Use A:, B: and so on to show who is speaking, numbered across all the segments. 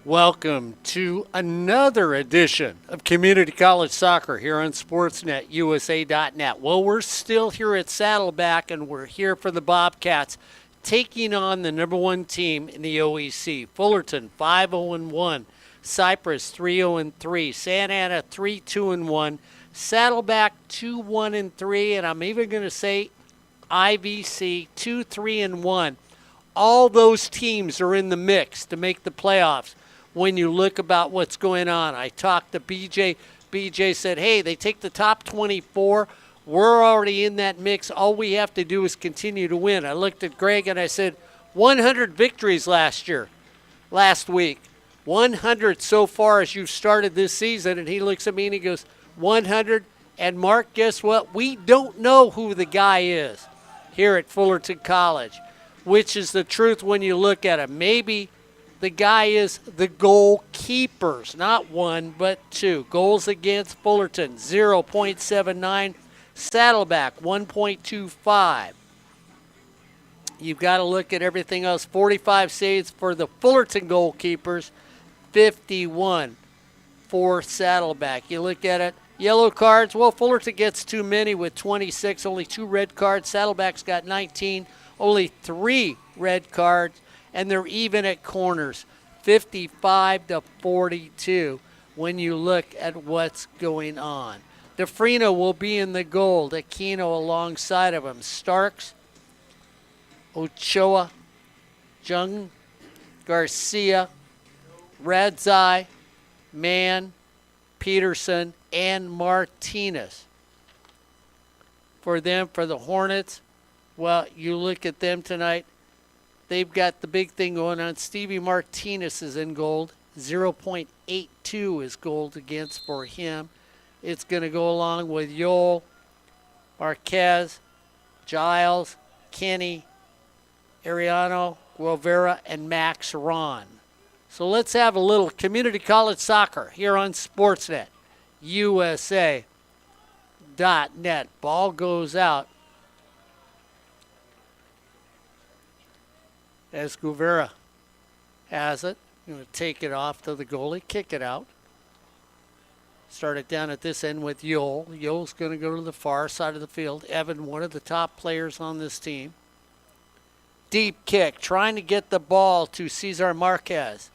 A: Welcome to another edition of Community College Soccer here on SportsNetUSA.net. Well, we're still here at Saddleback, and we're here for the Bobcats taking on the number one team in the OEC. Fullerton 5-0-1, Cypress 3-0-3, Santa Ana 3-2-1, Saddleback 2-1-3, and I'm even going to say IVC 2-3-1. All those teams are in the mix to make the playoffs. When you look about what's going on, I talked to BJ. BJ said, hey, they take the top 24. We're already in that mix. All we have to do is continue to win. I looked at Greg and I said, 100 victories last week. 100 so far as you've started this season. And he looks at me and he goes, 100. And Mark, guess what? We don't know who the guy is here at Fullerton College, which is the truth when you look at him. Maybe the guy is the goalkeepers, not one, but two. Goals against Fullerton, 0.79. Saddleback, 1.25. You've got to look at everything else. 45 saves for the Fullerton goalkeepers, 51 for Saddleback. You look at it. Yellow cards, well, Fullerton gets too many with 26, only 2 red cards. Saddleback's got 19, only 3 red cards. And they're even at corners, 55-42 when you look at what's going on. DeFrino will be in the goal. Aquino alongside of him. Starks, Ochoa, Jung, Garcia, Radzai, Mann, Peterson, and Martinez. For them, for the Hornets, well, you look at them tonight. They've got the big thing going on. Stevie Martinez is in gold. 0.82 is gold against for him. It's going to go along with Yoel, Marquez, Giles, Kenny, Ariano, Guevara, and Max Ron. So let's have a little community college soccer here on Sportsnet USA.net. Ball goes out as Guevara has it. Going to take it off to the goalie, kick it out. Start it down at this end with Yoel. Yoel's going to go to the far side of the field. Evan, one of the top players on this team. Deep kick, trying to get the ball to Cesar Marquez.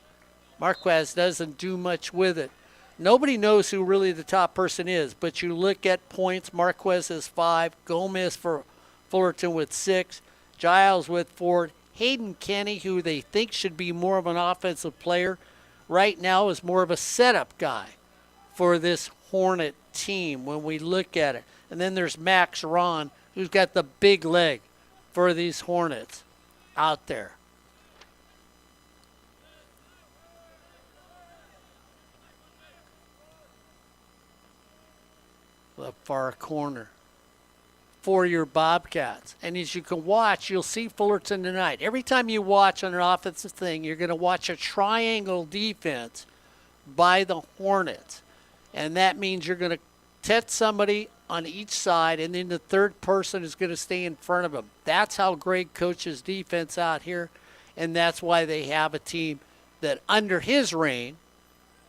A: Marquez doesn't do much with it. Nobody knows who really the top person is, but you look at points. Marquez has 5. Gomez for Fullerton with 6. Giles with 4. Hayden Kenny, who they think should be more of an offensive player, right now is more of a setup guy for this Hornet team when we look at it. And then there's Max Ron, who's got the big leg for these Hornets out there. The far corner for your Bobcats. And as you can watch, you'll see Fullerton tonight. Every time you watch on an offensive thing, you're going to watch a triangle defense by the Hornets. And that means you're going to test somebody on each side, and then the third person is going to stay in front of them. That's how Greg coaches defense out here, and that's why they have a team that under his reign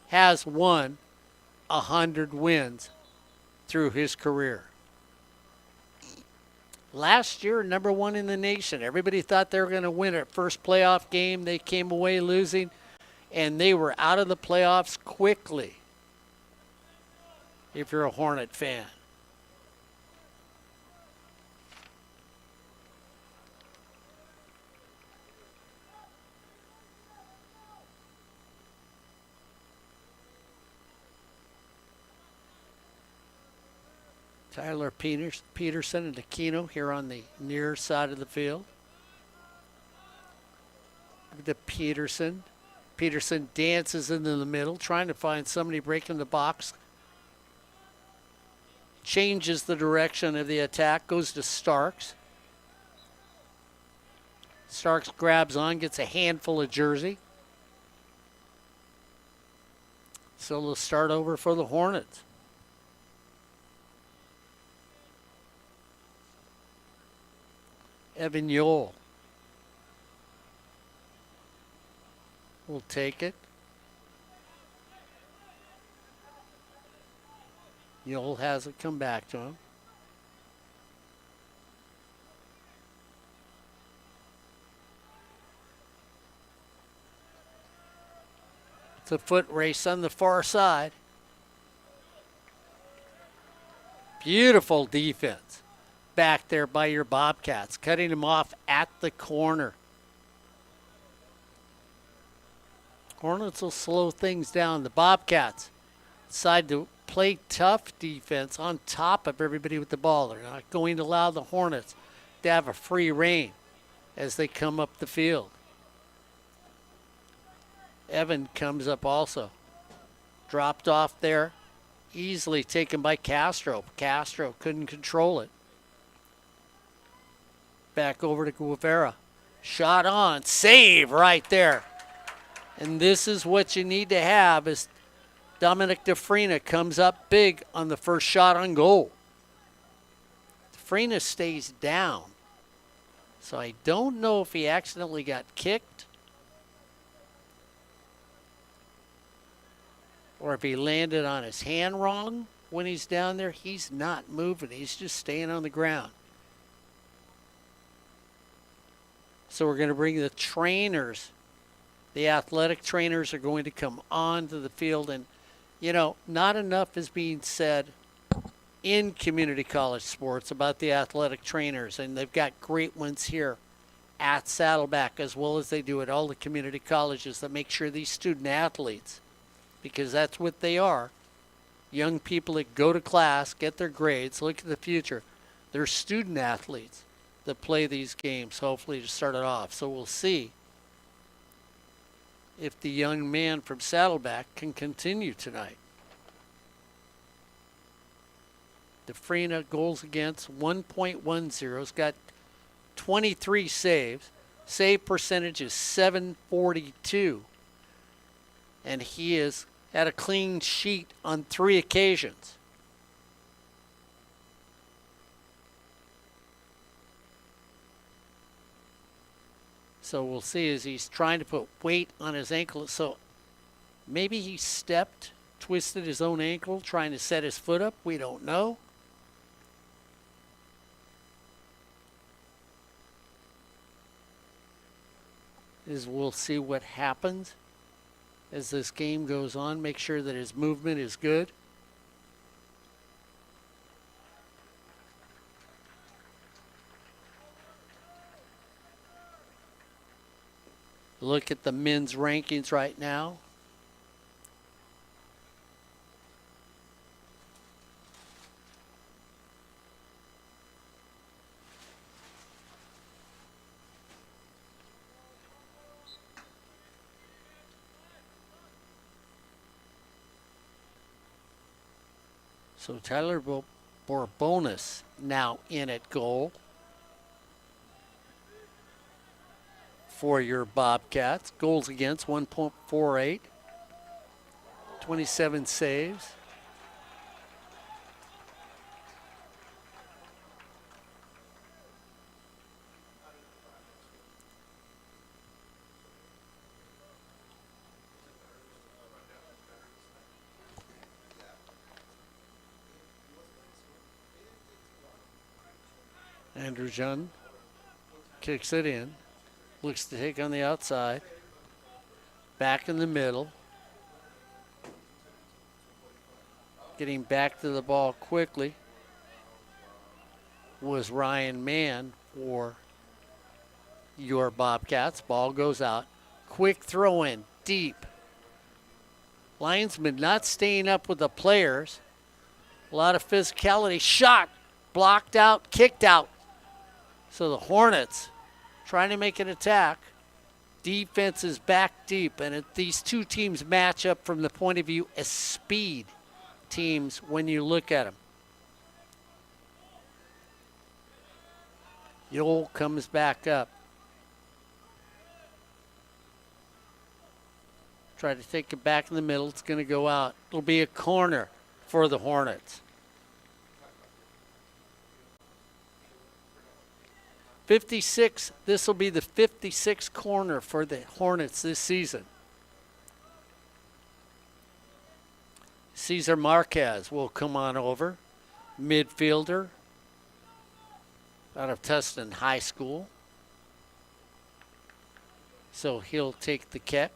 A: has won 100 wins through his career. Last year, number 1 in the nation. Everybody thought they were going to win it. First playoff game, they came away losing, and they were out of the playoffs quickly, if you're a Hornet fan. Tyler Peterson and Aquino here on the near side of the field. The Peterson. Peterson dances into the middle, trying to find somebody breaking the box. Changes the direction of the attack, goes to Starks. Starks grabs on, gets a handful of jersey. So they'll start over for the Hornets. Evan Yoel will take it. Yule has it come back to him. It's a foot race on the far side. Beautiful defense back there by your Bobcats, cutting him off at the corner. Hornets will slow things down. The Bobcats decide to play tough defense on top of everybody with the ball. They're not going to allow the Hornets to have a free rein as they come up the field. Evan comes up also. Dropped off there. Easily taken by Castro. Castro couldn't control it. Back over to Guevara. Shot on. Save right there. And this is what you need to have as Dominic DeFrina comes up big on the first shot on goal. DeFrina stays down. So I don't know if he accidentally got kicked or if he landed on his hand wrong when he's down there. He's not moving. He's just staying on the ground. So we're going to bring the trainers. The athletic trainers are going to come onto the field. And, you know, not enough is being said in community college sports about the athletic trainers. And they've got great ones here at Saddleback, as well as they do at all the community colleges, that make sure these student athletes, because that's what they are, young people that go to class, get their grades, look at the future. They're student athletes that play these games, hopefully, to start it off. So we'll see if the young man from Saddleback can continue tonight. DeFrina goals against 1.10. He's got 23 saves. Save percentage is .742. And he has had a clean sheet on 3 occasions. So we'll see as he's trying to put weight on his ankle. So maybe he stepped, twisted his own ankle, trying to set his foot up. We don't know. As we'll see what happens as this game goes on. Make sure that his movement is good. Look at the men's rankings right now. So Tyler Bourbonis now in at goal for your Bobcats. Goals against 1.48. 27 saves. Andrew Jun kicks it in. Looks to take on the outside. Back in the middle. Getting back to the ball quickly was Ryan Mann for your Bobcats. Ball goes out. Quick throw in, deep. Linesman not staying up with the players. A lot of physicality. Shot, blocked out, kicked out. So the Hornets trying to make an attack. Defense is back deep, and these two teams match up from the point of view as speed teams when you look at them. Yole comes back up. Try to take it back in the middle. It's going to go out. It'll be a corner for the Hornets. 56, this will be the 56th corner for the Hornets this season. Cesar Marquez will come on over, midfielder out of Tustin High School. So he'll take the kick.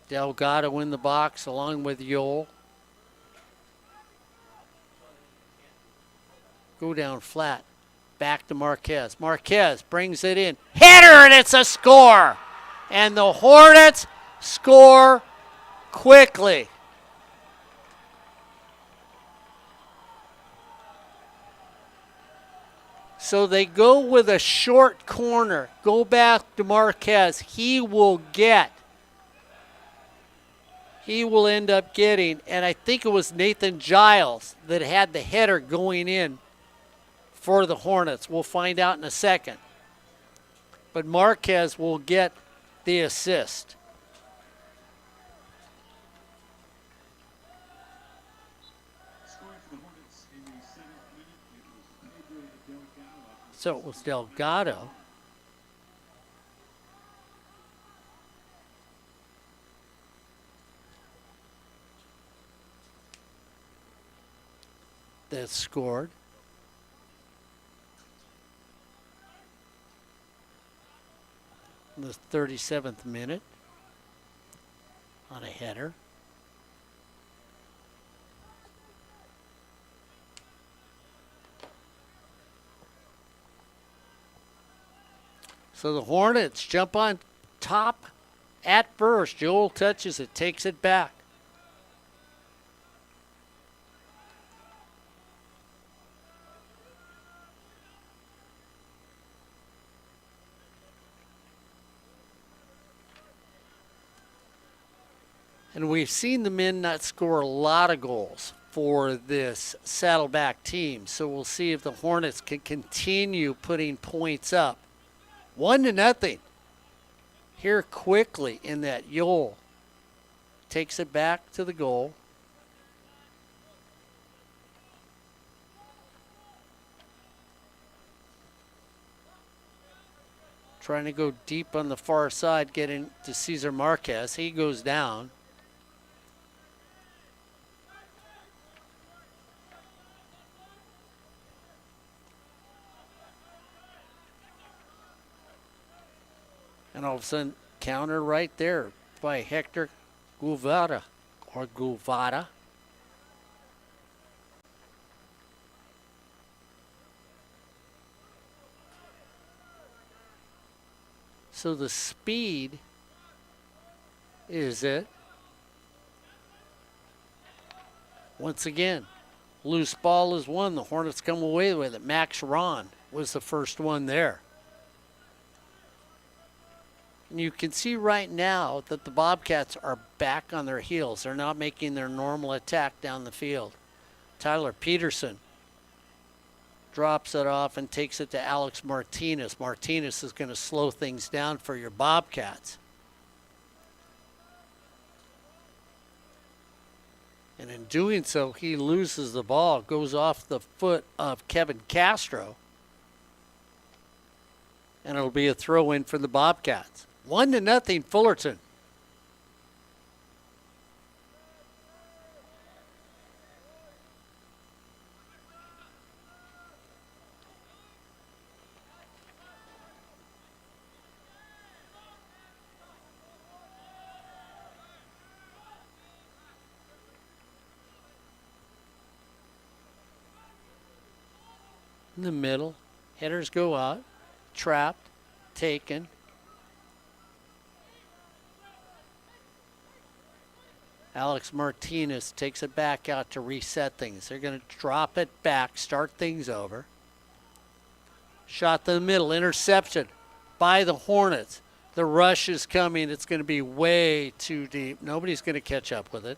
A: Delgado in the box along with Yole. Go down flat. Back to Marquez. Marquez brings it in. Header, and it's a score. And the Hornets score quickly. So they go with a short corner. Go back to Marquez. He will end up getting, and I think it was Nathan Giles that had the header going in for the Hornets. We'll find out in a second. But Marquez will get the assist. So it was Delgado. That scored. In the 37th minute on a header. So the Hornets jump on top at first. Joel touches it, takes it back. And we've seen the men not score a lot of goals for this Saddleback team. So we'll see if the Hornets can continue putting points up. 1-0 here quickly in that Yole. Takes it back to the goal. Trying to go deep on the far side, getting to Cesar Marquez. He goes down. And all of a sudden, counter right there by Hector Guvara, or Guvara. So the speed is it. Once again, loose ball is won. The Hornets come away with it. Max Ron was the first one there. And you can see right now that the Bobcats are back on their heels. They're not making their normal attack down the field. Tyler Peterson drops it off and takes it to Alex Martinez. Martinez is going to slow things down for your Bobcats. And in doing so, he loses the ball. Goes off the foot of Kevin Castro. And it'll be a throw-in for the Bobcats. 1-0 Fullerton. In the middle, headers go out, trapped, taken. Alex Martinez takes it back out to reset things. They're going to drop it back, start things over. Shot to the middle, interception by the Hornets. The rush is coming. It's going to be way too deep. Nobody's going to catch up with it.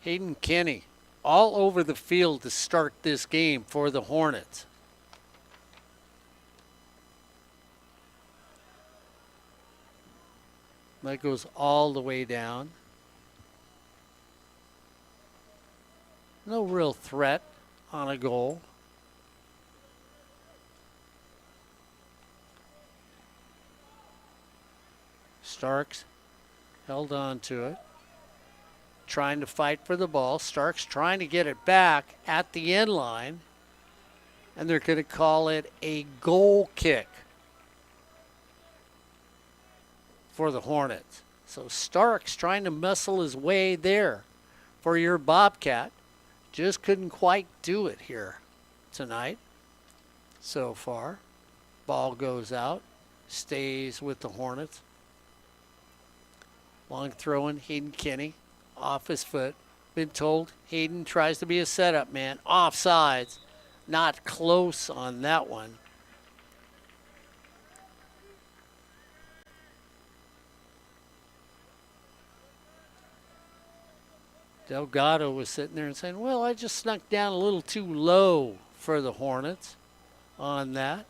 A: Hayden Kenny all over the field to start this game for the Hornets. That goes all the way down. No real threat on a goal. Starks held on to it, trying to fight for the ball. Starks trying to get it back at the end line, and they're going to call it a goal kick for the Hornets. So Starks trying to muscle his way there for your Bobcat. Just couldn't quite do it here tonight so far. Ball goes out, stays with the Hornets. Long throw in, Hayden Kinney off his foot. Been told Hayden tries to be a setup man. Offsides. Not close on that one. Delgado was sitting there and saying, well, I just snuck down a little too low for the Hornets on that.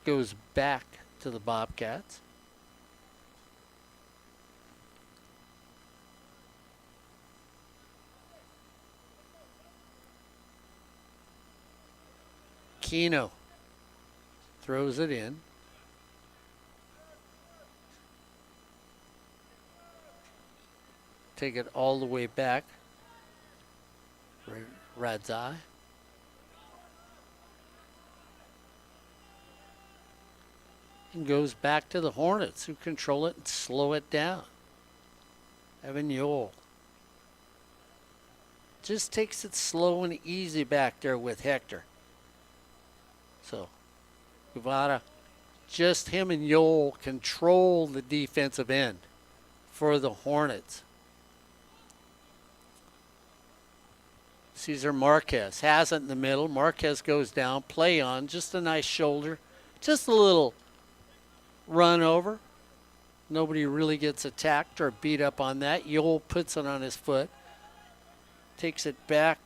A: Goes back to the Bobcats. Keno throws it in. Take it all the way back. Radzai. And goes back to the Hornets, who control it and slow it down. Evan Yole just takes it slow and easy back there with Hector. So Guevara, just him and Yole control the defensive end for the Hornets. Cesar Marquez has it in the middle. Marquez goes down, play on, just a nice shoulder, just a little run over. Nobody really gets attacked or beat up on that. Yole puts it on his foot, takes it back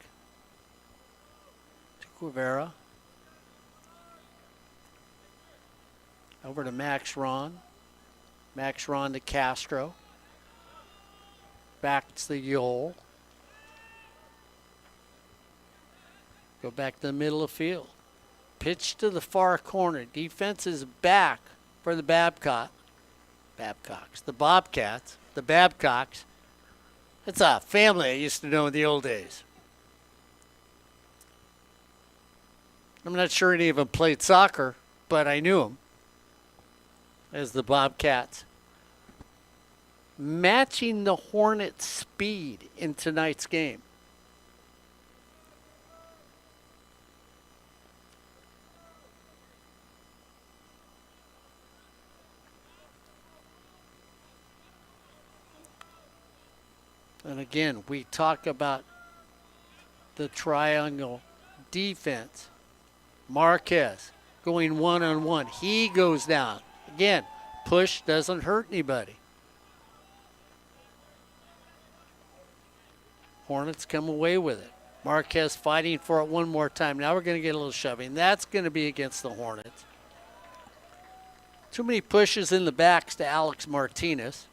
A: to Guevara. Over to Max Ron. Max Ron to Castro. Back to Yole. Go back to the middle of the field. Pitch to the far corner. Defense is back for the Bobcats. The Babcocks. It's a family I used to know in the old days. I'm not sure any of them played soccer, but I knew them as the Bobcats. Matching the Hornets' speed in tonight's game. And again, we talk about the triangle defense. Marquez going one-on-one. He goes down. Again, push doesn't hurt anybody. Hornets come away with it. Marquez fighting for it one more time. Now we're going to get a little shoving. That's going to be against the Hornets. Too many pushes in the backs to Alex Martinez.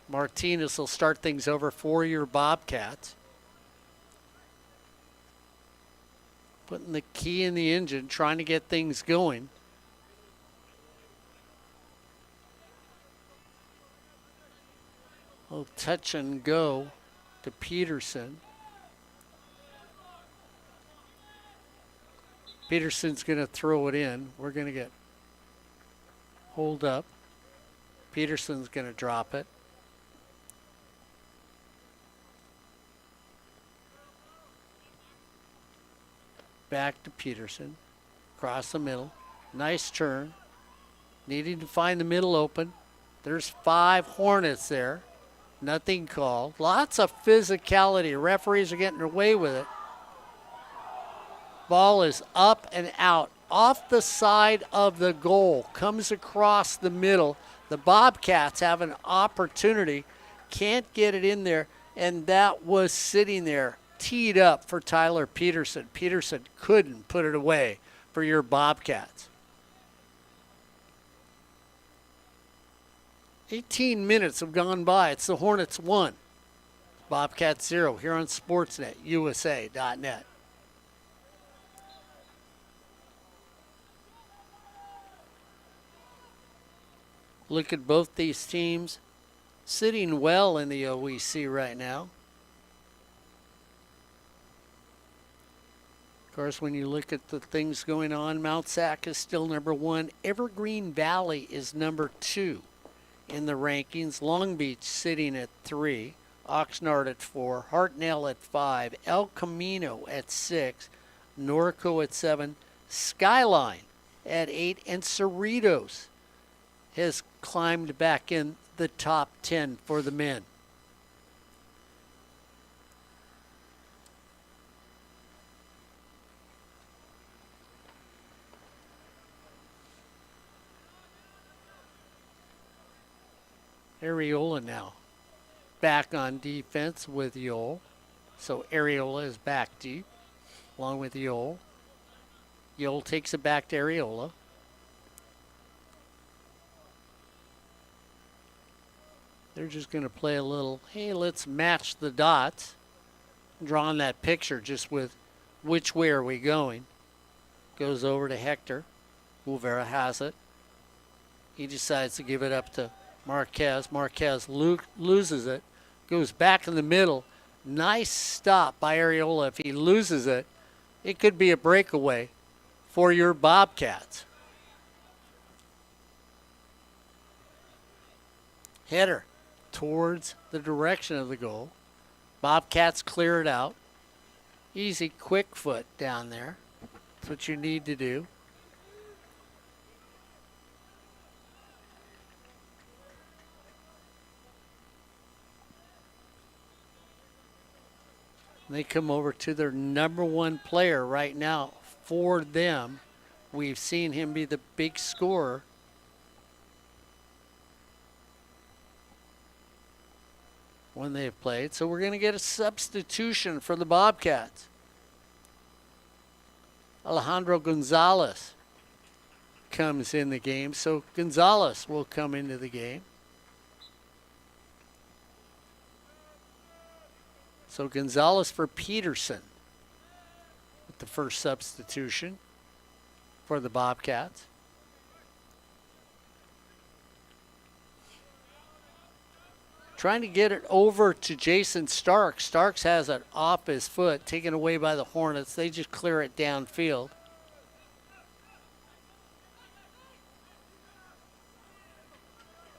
A: Martinez will start things over for your Bobcats. Putting the key in the engine, trying to get things going. Oh, touch and go to Peterson. Peterson's going to throw it in. We're going to get hold up. Peterson's going to drop it. Back to Peterson. Across the middle. Nice turn. Needing to find the middle open. There's 5 Hornets there. Nothing called. Lots of physicality. Referees are getting away with it. Ball is up and out. Off the side of the goal. Comes across the middle. The Bobcats have an opportunity. Can't get it in there. And that was sitting there. Teed up for Tyler Peterson. Peterson couldn't put it away for your Bobcats. 18 minutes have gone by. It's the Hornets 1. Bobcats 0 here on Sportsnet, USA.net. Look at both these teams sitting well in the OEC right now. Of course, when you look at the things going on, Mount Sac is still number 1. Evergreen Valley is number 2 in the rankings. Long Beach sitting at 3. Oxnard at 4. Hartnell at 5. El Camino at 6. Norco at 7. Skyline at 8. And Cerritos has climbed back in the top 10 for the men. Areola now back on defense with Yole. So Areola is back deep along with Yole. Yole takes it back to Areola. They're just going to play a little, hey, let's match the dots. Drawing that picture just with which way are we going. Goes over to Hector. Guevara has it. He decides to give it up to Marquez. Marquez loses it. Goes back in the middle. Nice stop by Areola. If he loses it, it could be a breakaway for your Bobcats. Header towards the direction of the goal. Bobcats clear it out. Easy, quick foot down there. That's what you need to do. They come over to their number 1 player right now for them. We've seen him be the big scorer. When they've played. So we're going to get a substitution for the Bobcats. Alejandro Gonzalez comes in the game. So Gonzalez will come into the game. So Gonzalez for Peterson with the first substitution for the Bobcats. Trying to get it over to Jason Starks. Starks has it off his foot, taken away by the Hornets. They just clear it downfield.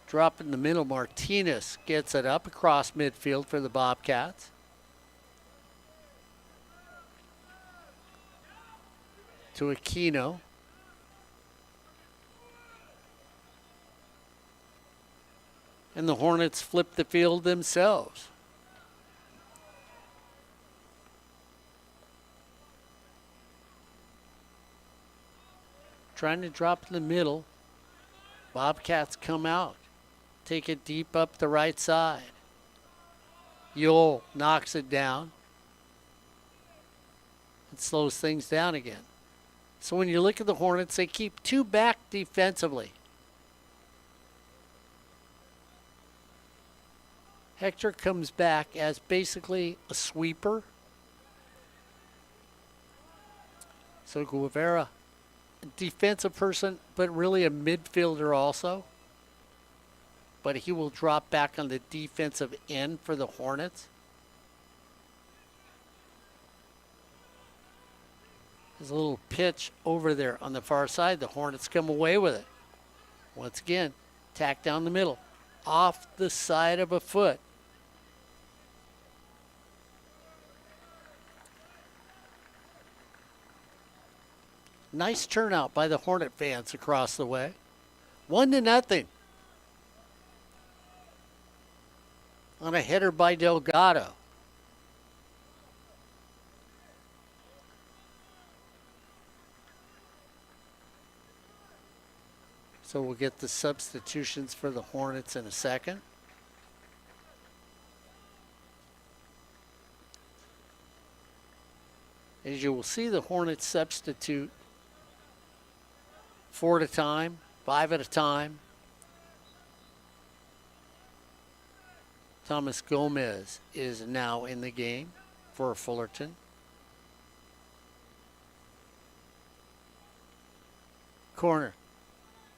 A: Drop in the middle. Martinez gets it up across midfield for the Bobcats. To Aquino. And the Hornets flip the field themselves. Trying to drop in the middle. Bobcats come out. Take it deep up the right side. Yole knocks it down. It slows things down again. So when you look at the Hornets, they keep 2 back defensively. Hector comes back as basically a sweeper. So Guevara, a defensive person, but really a midfielder also. But he will drop back on the defensive end for the Hornets. There's a little pitch over there on the far side. The Hornets come away with it. Once again, tack down the middle. Off the side of a foot. Nice turnout by the Hornet fans across the way. 1-0 on a header by Delgado. So we'll get the substitutions for the Hornets in a second. As you will see, the Hornets substitute 4 at a time, 5 at a time. Thomas Gomez is now in the game for Fullerton. Corner.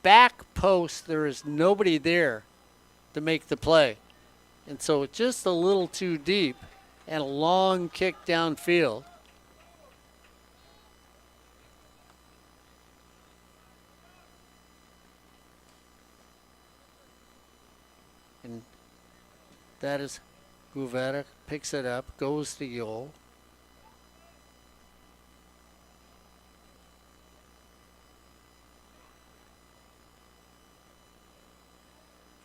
A: Back post. There is nobody there to make the play. And so just a little too deep and a long kick downfield. And that is Guvera, picks it up, goes to Yole.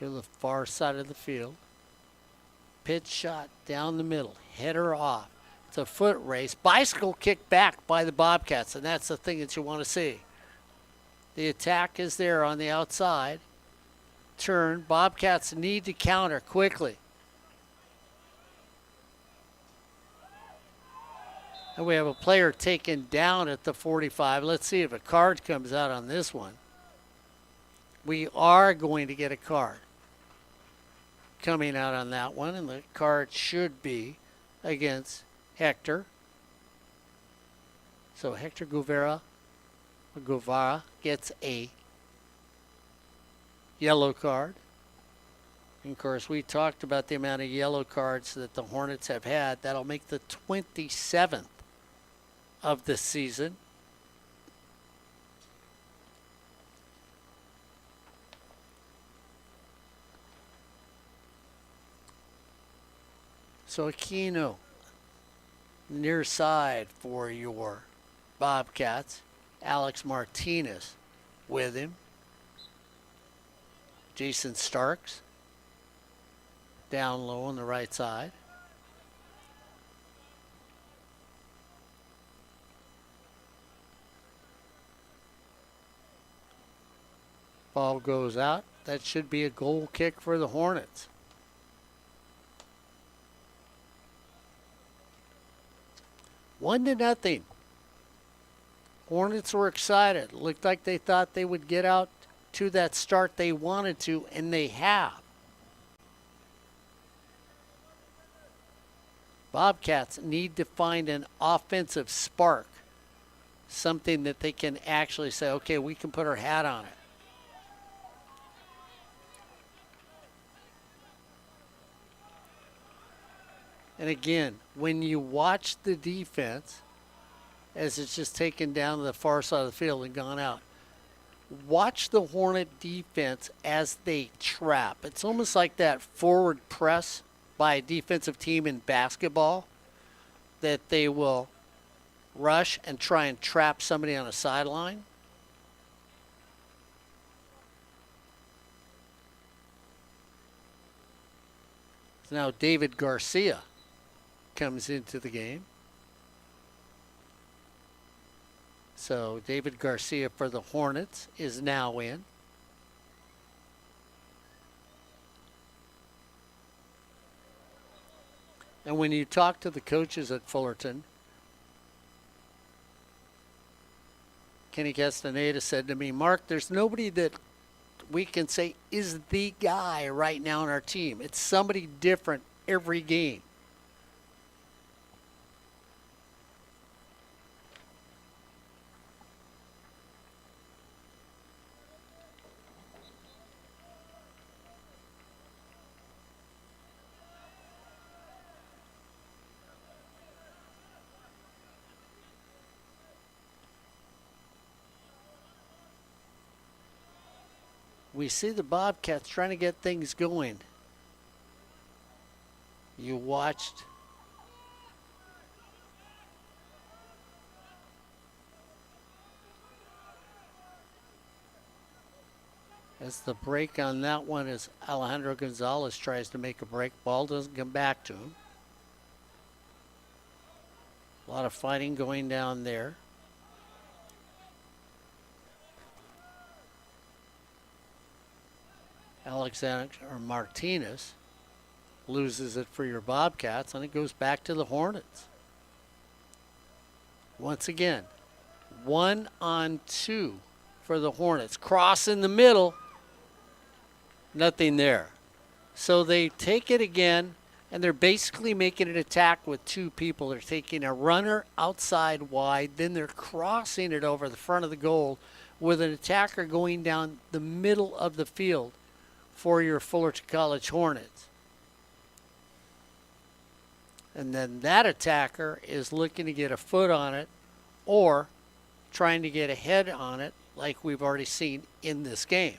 A: To the far side of the field. Pitch shot down the middle, header off. It's a foot race. Bicycle kick back by the Bobcats, and that's the thing that you want to see. The attack is there on the outside. Turn. Bobcats need to counter quickly. And we have a player taken down at the 45. Let's see if a card comes out on this one. We are going to get a card coming out on that one, and the card should be against Hector. So Hector Guevara gets a yellow card. And of course, we talked about the amount of yellow cards that the Hornets have had. That'll make the 27th of the season. So Aquino, near side for your Bobcats. Alex Martinez with him. Jason Starks down low on the right side. Ball goes out. That should be a goal kick for the Hornets. One to nothing. Hornets were excited. Looked like they thought they would get out to that start they wanted to, and they have. Bobcats need to find an offensive spark. Something that they can actually say, okay, we can put our hat on it. And again, when you watch the defense, as it's just taken down to the far side of the field and gone out, watch the Hornet defense as they trap. It's almost like that forward press by a defensive team in basketball, that they will rush and try and trap somebody on a sideline. Now David Garcia comes into the game. So David Garcia for the Hornets is now in. And when you talk to the coaches at Fullerton, Kenny Castaneda said to me, Mark, there's nobody that we can say is the guy right now on our team. It's somebody different every game. We see the Bobcats trying to get things going. You watched as the break on that one is Alejandro Gonzalez tries to make a break. Ball doesn't come back to him. A lot of fighting going down there. Alexander Martinez loses it for your Bobcats, and it goes back to the Hornets. Once again, 1-on-2 for the Hornets. Cross in the middle, nothing there. So they take it again, And they're basically making an attack with two people. They're taking a runner outside wide, then they're crossing it over the front of the goal with an attacker going down the middle of the field for your Fullerton College Hornets. And then that attacker is looking to get a foot on it or trying to get a head on it like we've already seen in this game.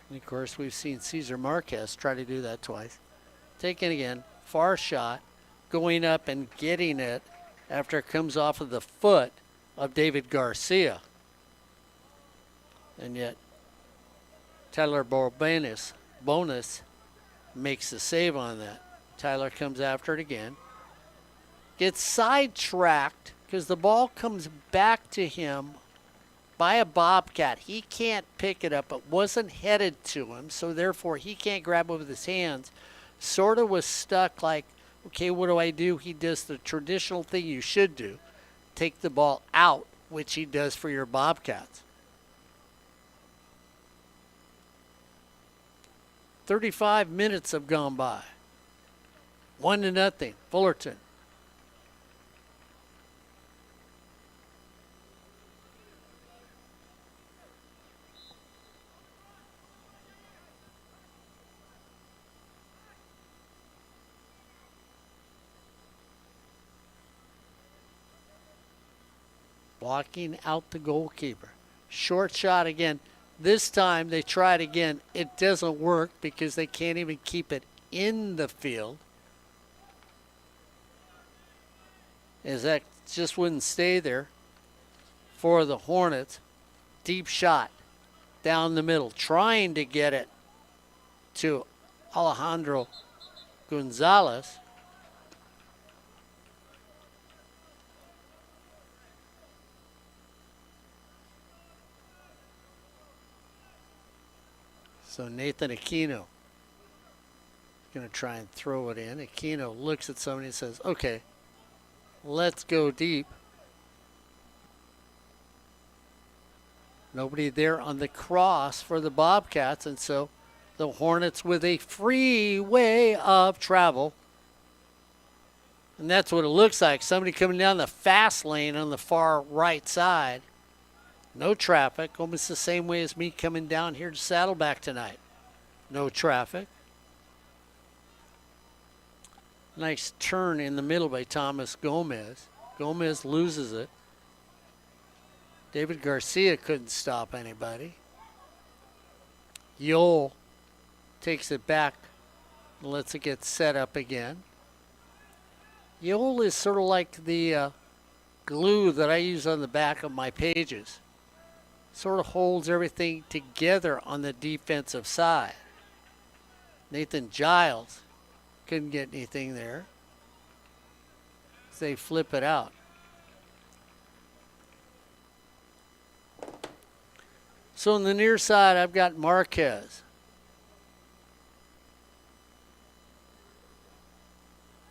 A: And of course, we've seen Cesar Marquez try to do that twice. Taking again, far shot, going up and getting it after it comes off of the foot of David Garcia. And yet, Tyler Bonus makes the save on that. Tyler comes after it again. Gets sidetracked because the ball comes back to him by a Bobcat. He can't pick it up. It wasn't headed to him, so therefore he can't grab it with his hands. Sort of was stuck like, okay, what do I do? He does the traditional thing you should do. Take the ball out, which he does for your Bobcats. 35 minutes have gone by. 1-0, Fullerton. Blocking out the goalkeeper. Short shot again. This time they try it again. It doesn't work because they can't even keep it in the field. As that just wouldn't stay there for the Hornets. Deep shot down the middle. Trying to get it to Alejandro Gonzalez. So Nathan Aquino going to try and throw it in. Aquino looks at somebody and says, okay, let's go deep. Nobody there on the cross for the Bobcats, and so the Hornets with a free way of travel. And that's what it looks like. Somebody coming down the fast lane on the far right side. No traffic, almost the same way as me coming down here to Saddleback tonight. No traffic. Nice turn in the middle by Thomas Gomez. Gomez loses it. David Garcia couldn't stop anybody. Yole takes it back and lets it get set up again. Yole is sort of like the glue that I use on the back of my pages. Sort of holds everything together on the defensive side. Nathan Giles couldn't get anything there. They flip it out. So on the near side, I've got Marquez.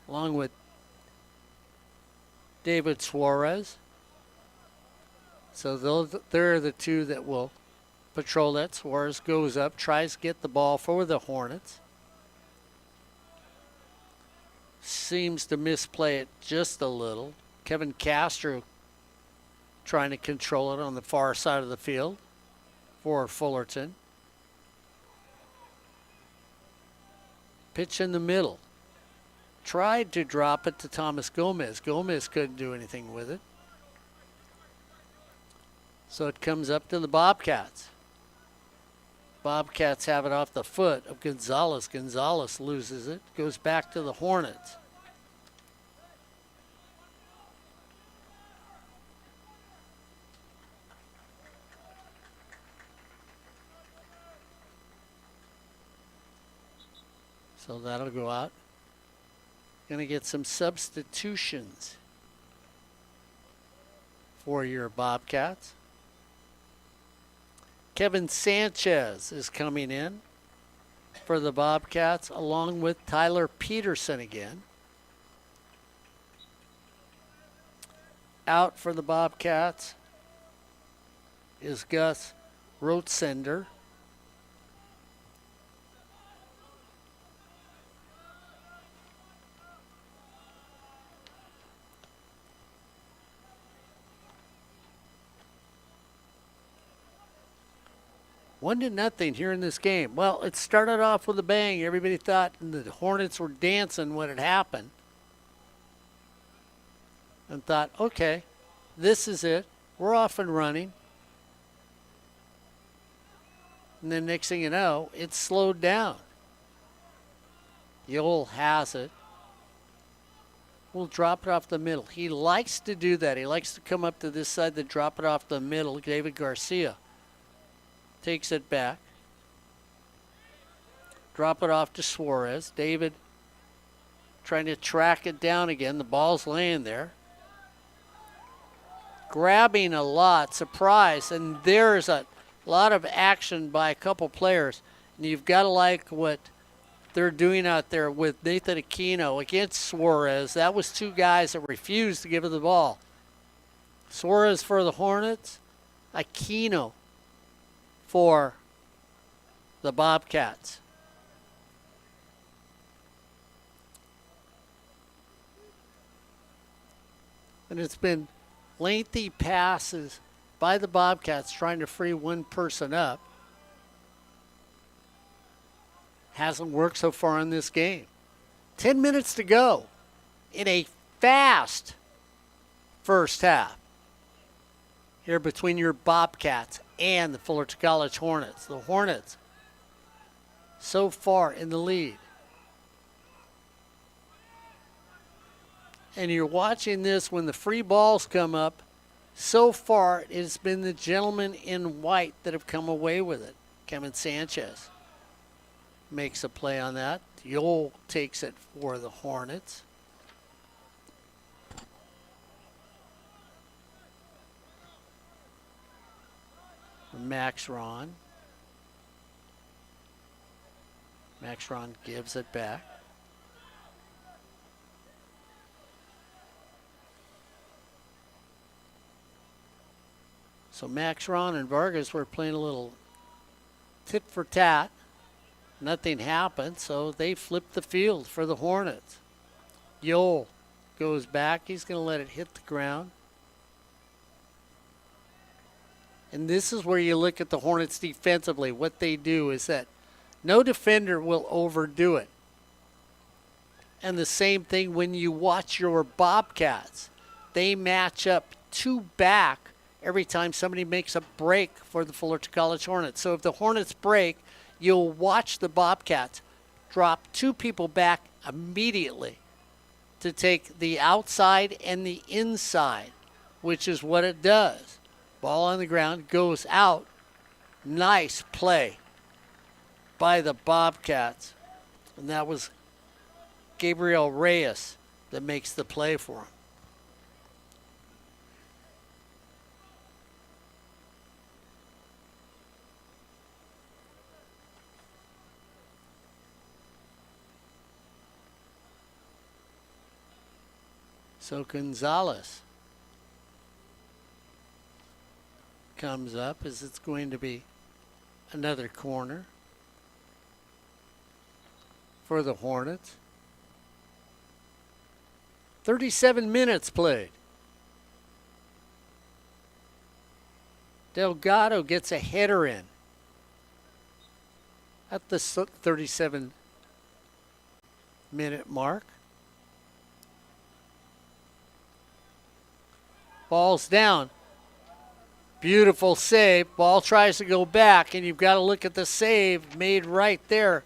A: Along with David Suarez. So they're the two that will patrol that. Suarez goes up, tries to get the ball for the Hornets. Seems to misplay it just a little. Kevin Castro trying to control it on the far side of the field for Fullerton. Pitch in the middle. Tried to drop it to Thomas Gomez. Gomez couldn't do anything with it. So it comes up to the Bobcats. Bobcats have it off the foot of Gonzalez. Gonzalez loses it. Goes back to the Hornets. So that'll go out. Going to get some substitutions for your Bobcats. Kevin Sanchez is coming in for the Bobcats along with Tyler Peterson again. Out for the Bobcats is Gus Rotsender. One to nothing here in this game. Well, it started off with a bang. Everybody thought the Hornets were dancing when it happened. And thought, okay, this is it. We're off and running. And then next thing you know, it slowed down. Yole has it. We'll drop it off the middle. He likes to do that. He likes to come up to this side to drop it off the middle. David Garcia takes it back. Drop it off to Suarez. David trying to track it down again. The ball's laying there. Grabbing a lot. Surprise. And there's a lot of action by a couple players. And you've got to like what they're doing out there with Nathan Aquino against Suarez. That was two guys that refused to give it the ball. Suarez for the Hornets. Aquino for the Bobcats. And it's been lengthy passes by the Bobcats trying to free one person up. Hasn't worked so far in this game. 10 minutes to go in a fast first half here between your Bobcats and the Fullerton College Hornets. The Hornets so far in the lead. And you're watching this when the free balls come up. So far, it's been the gentlemen in white that have come away with it. Kevin Sanchez makes a play on that. Yole takes it for the Hornets. Max Ron. Max Ron gives it back. So Max Ron and Vargas were playing a little tit for tat. Nothing happened, so they flipped the field for the Hornets. Yole goes back. He's going to let it hit the ground. And this is where you look at the Hornets defensively. What they do is that no defender will overdo it. And the same thing when you watch your Bobcats. They match up two back every time somebody makes a break for the Fullerton College Hornets. So if the Hornets break, you'll watch the Bobcats drop two people back immediately to take the outside and the inside, which is what it does. Ball on the ground, goes out. Nice play by the Bobcats. And that was Gabriel Reyes that makes the play for him. So Gonzalez comes up as it's going to be another corner for the Hornets. 37 minutes played. Delgado gets a header in at the 37-minute mark. Ball's down. Beautiful save. Ball tries to go back, and you've got to look at the save made right there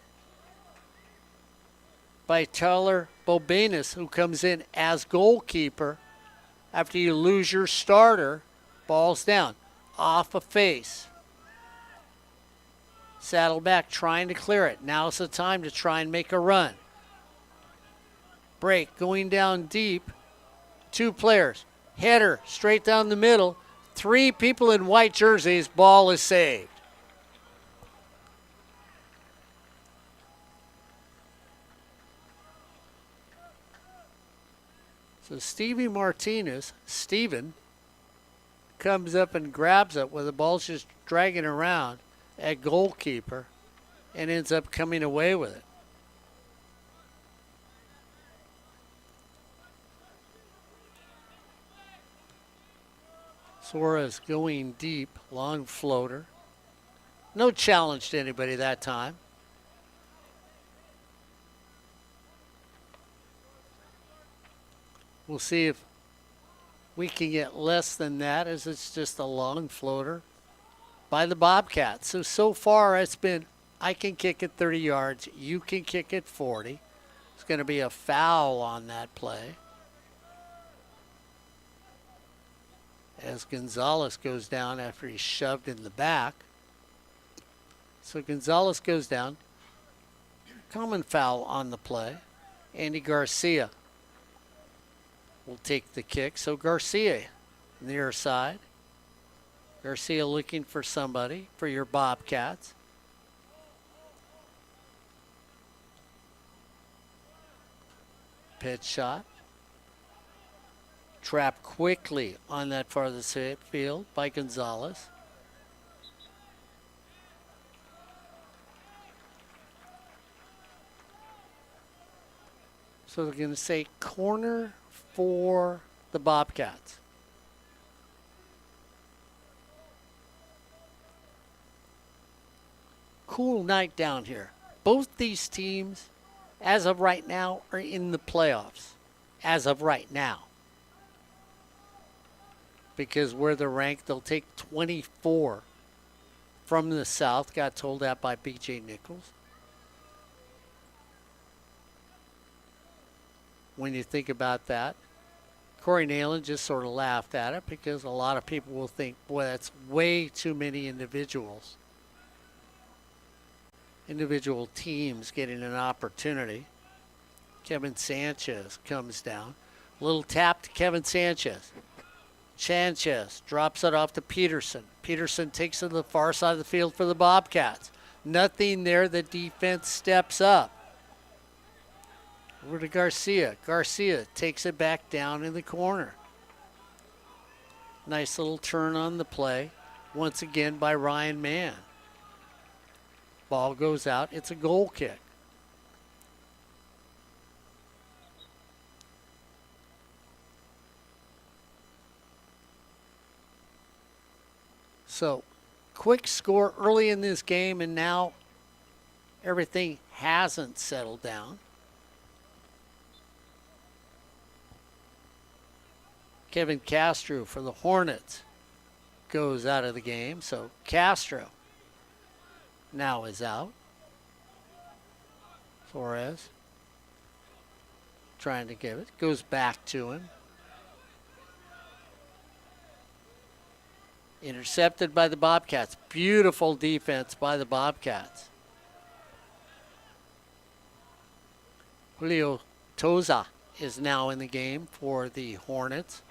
A: by Tyler Bobanus, who comes in as goalkeeper after you lose your starter. Ball's down. Off a face. Saddleback trying to clear it. Now's the time to try and make a run. Break going down deep. Two players. Header straight down the middle. Three people in white jerseys. Ball is saved. So Steven, comes up and grabs it where the ball's just dragging around at goalkeeper and ends up coming away with it. Suarez going deep, long floater. No challenge to anybody that time. We'll see if we can get less than that, as it's just a long floater by the Bobcats. So far it's been, I can kick it 30 yards, you can kick it 40. It's going to be a foul on that play, as Gonzalez goes down after he's shoved in the back. So Gonzalez goes down. Common foul on the play. Andy Garcia will take the kick. So Garcia, near side. Garcia looking for somebody for your Bobcats. Pitch shot. Trapped quickly on that farthest field by Gonzalez. So they're going to say corner for the Bobcats. Cool night down here. Both these teams, as of right now, are in the playoffs. As of right now. Because where they're ranked, they'll take 24 from the South. Got told that by B.J. Nichols. When you think about that, Corey Nalen just sort of laughed at it because a lot of people will think, boy, that's way too many individuals. Individual teams getting an opportunity. Kevin Sanchez comes down. Little tap to Kevin Sanchez. Sanchez drops it off to Peterson. Peterson takes it to the far side of the field for the Bobcats. Nothing there. The defense steps up. Over to Garcia. Garcia takes it back down in the corner. Nice little turn on the play. Once again by Ryan Mann. Ball goes out. It's a goal kick. So, quick score early in this game, and now everything hasn't settled down. Kevin Castro for the Hornets goes out of the game. So Castro now is out. Flores trying to give it. Goes back to him. Intercepted by the Bobcats. Beautiful defense by the Bobcats. Julio Toza is now in the game for the Hornets.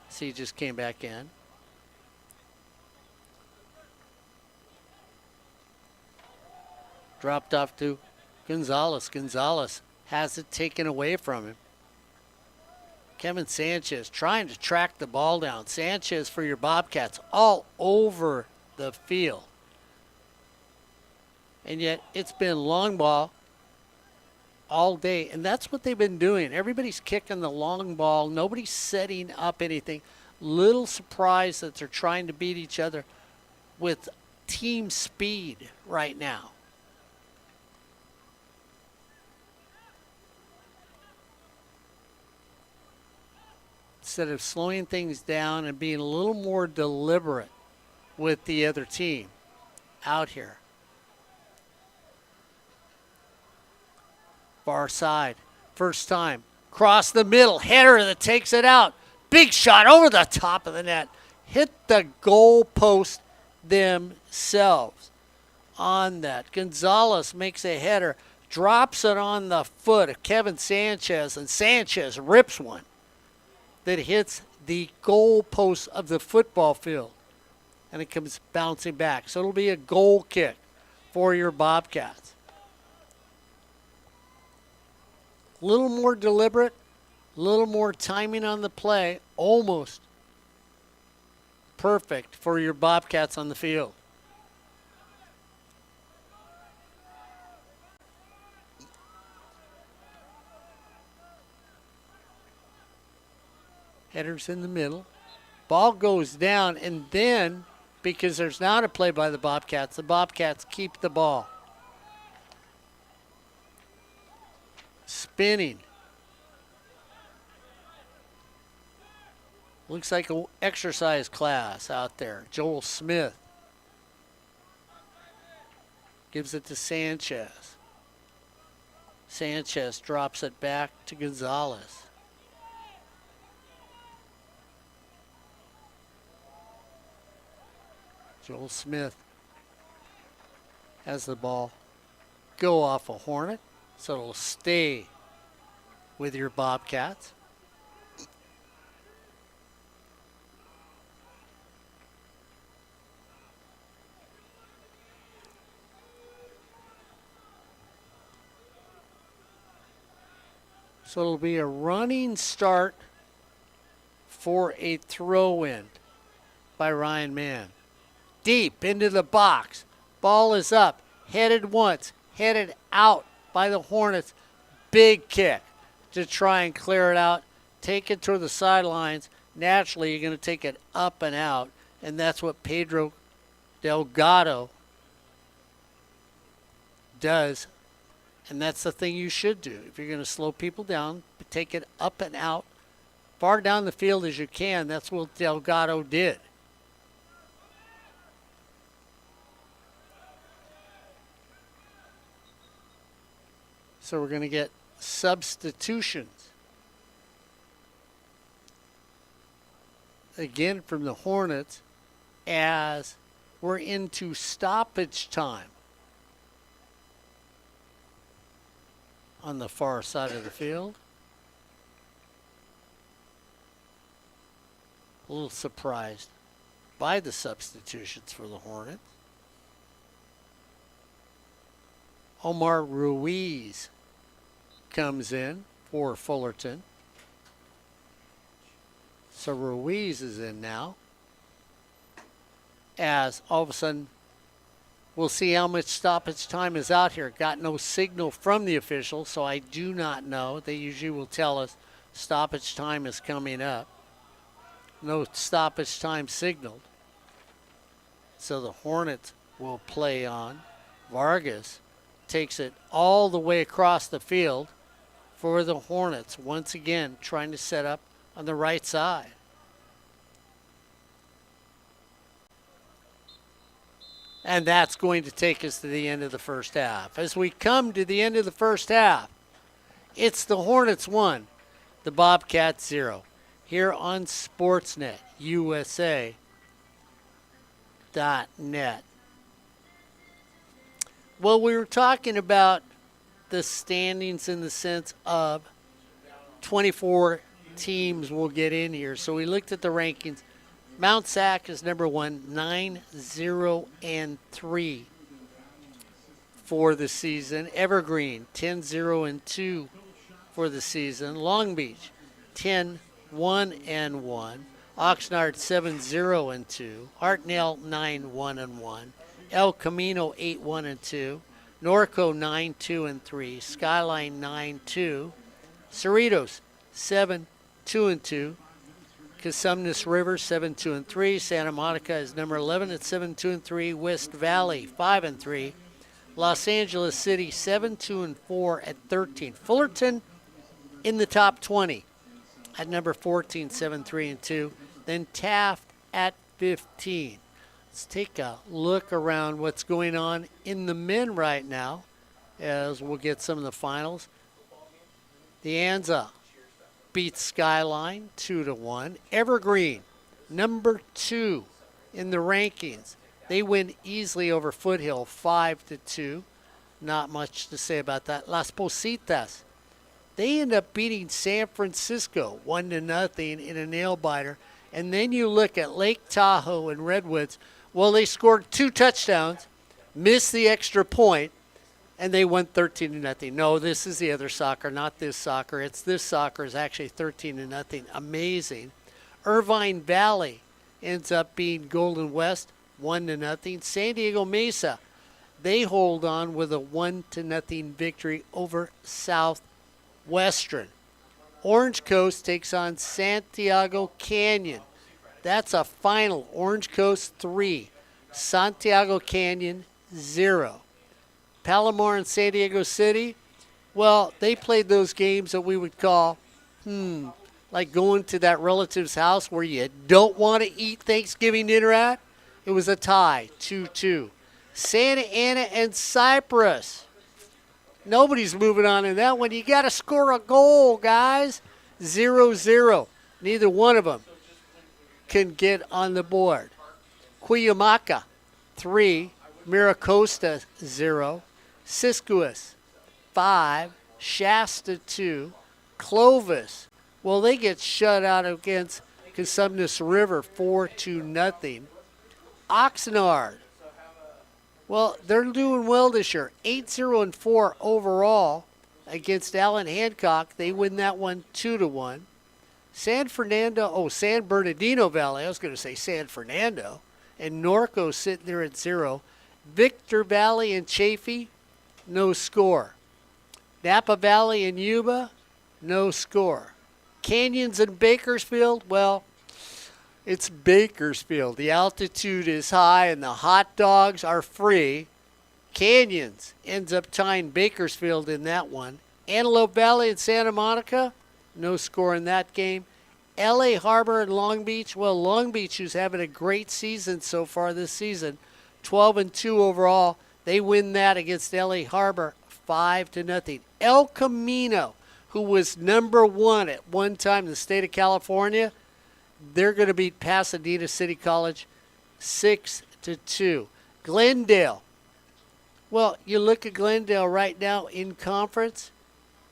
A: See, just came back in. Dropped off to Gonzalez. Gonzalez has it taken away from him. Kevin Sanchez trying to track the ball down. Sanchez for your Bobcats all over the field. And yet it's been long ball all day, and that's what they've been doing. Everybody's kicking the long ball. Nobody's setting up anything. Little surprise that they're trying to beat each other with team speed right now. Instead of slowing things down and being a little more deliberate with the other team out here. Far side. First time. Cross the middle. Header that takes it out. Big shot over the top of the net. Hit the goal post themselves on that. Gonzalez makes a header. Drops it on the foot of Kevin Sanchez. And Sanchez rips one that hits the goal post of the football field. And it comes bouncing back. So it'll be a goal kick for your Bobcats. A little more deliberate, A little more timing on the play, almost perfect for your Bobcats on the field. Headers in the middle. Ball goes down, and then, because there's not a play by the Bobcats keep the ball. Spinning. Looks like an exercise class out there. Joel Smith gives it to Sanchez. Sanchez drops it back to Gonzalez. Joel Smith has the ball go off a Hornet, so it'll stay with your Bobcats. So it'll be a running start for a throw-in by Ryan Mann. Deep into the box. Ball is up. Headed once. Headed out by the Hornets. Big kick to try and clear it out. Take it to the sidelines. Naturally, you're going to take it up and out. And that's what Pedro Delgado does. And that's the thing you should do. If you're going to slow people down, take it up and out. Far down the field as you can. That's what Delgado did. So we're going to get substitutions. Again from the Hornets as we're into stoppage time. On the far side of the field. A little surprised by the substitutions for the Hornets. Omar Ruiz comes in for Fullerton. So Ruiz is in now. As all of a sudden, we'll see how much stoppage time is out here. Got no signal from the officials, so I do not know. They usually will tell us stoppage time is coming up. No stoppage time signaled. So the Hornets will play on. Vargas takes it all the way across the field for the Hornets. Once again, trying to set up on the right side. And that's going to take us to the end of the first half. As we come to the end of the first half, it's the Hornets 1, the Bobcats 0. Here on Sportsnet, USA.net. Well, we were talking about the standings in the sense of 24 teams will get in here. So we looked at the rankings. Mount Sac is number 1, 9-0-3 for the season. Evergreen, 10-0-2 for the season. Long Beach, 10-1-1. Oxnard, 7-0-2. Hartnell, 9-1-1. El Camino, 8-1-2. Norco, 9-2-3. Skyline, 9-2. Cerritos, 7-2-2. Cosumnes River, 7-2-3. Santa Monica is number 11 at 7-2-3. West Valley, 5-3. Los Angeles City, 7-2-4 at 13. Fullerton in the top 20 at number 14, 7-3-2. Then Taft at 15. Let's take a look around what's going on in the men right now as we'll get some of the finals. The Anza beats Skyline 2-1. Evergreen, number 2 in the rankings. They win easily over Foothill 5-2. Not much to say about that. Las Positas, they end up beating San Francisco 1-0 in a nail biter. And then you look at Lake Tahoe and Redwoods. Well, they scored 2 touchdowns, missed the extra point, and they won 13-0. No, this is the other soccer, not this soccer. It's this soccer is actually 13-0. Amazing. Irvine Valley ends up being Golden West 1-0. San Diego Mesa, they hold on with a 1-0 victory over Southwestern. Orange Coast takes on Santiago Canyon. That's a final. Orange Coast 3, Santiago Canyon 0. Palomar and San Diego City, well, they played those games that we would call, like going to that relative's house where you don't want to eat Thanksgiving dinner at. It was a tie, 2-2. Santa Ana and Cypress. Nobody's moving on in that one. You got to score a goal, guys. 0-0. Neither one of them can get on the board. Cuyamaca, 3. Miracosta, 0. Siskiyous, 5. Shasta, 2. Clovis, well, they get shut out against Cosumnes River 4-0. Oxnard, well, they're doing well this year. 8-0-4 overall against Allen Hancock. They win that one 2-1. San Bernardino Valley, I was going to say San Fernando, and Norco sitting there at 0. Victor Valley and Chaffee, no score. Napa Valley and Yuba, no score. Canyons and Bakersfield, well, it's Bakersfield. The altitude is high and the hot dogs are free. Canyons ends up tying Bakersfield in that one. Antelope Valley and Santa Monica, no score in that game. LA Harbor and Long Beach, well, Long Beach, who's having a great season so far this season, 12-2 overall. They win that against LA Harbor 5-0. El Camino, who was number 1 at one time in the state of California, they're going to beat Pasadena City College 6-2. Glendale, well, you look at Glendale right now in conference.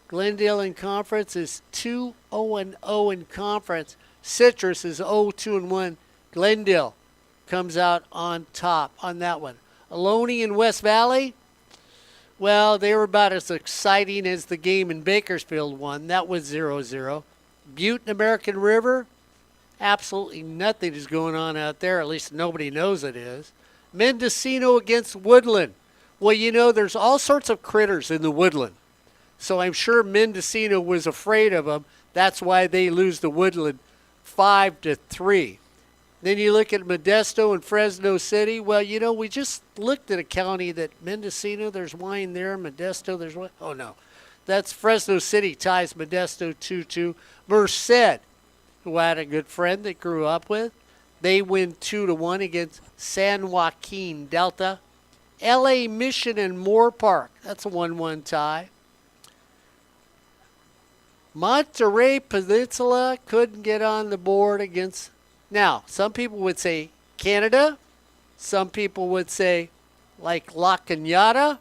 A: Glendale in conference is 2-0 in conference. Citrus is 0-2-1. Glendale comes out on top on that one. Ohlone in West Valley, well, they were about as exciting as the game in Bakersfield won. That was 0-0. Butte and American River, absolutely nothing is going on out there. At least nobody knows it is. Mendocino against Woodland. Well, you know, there's all sorts of critters in the Woodland. So I'm sure Mendocino was afraid of them. That's why they lose to Woodland 5-3. Then you look at Modesto and Fresno City. Well, you know, we just looked at a county that Mendocino, there's wine there. Modesto, there's wine. Oh, no. That's Fresno City ties Modesto 2-2. Merced, who I had a good friend that grew up with, they win 2-1 against San Joaquin Delta. L.A. Mission and Moore Park, that's a 1-1 tie. Monterey Peninsula couldn't get on the board against. Now, some people would say Canada. Some people would say like La Cañada.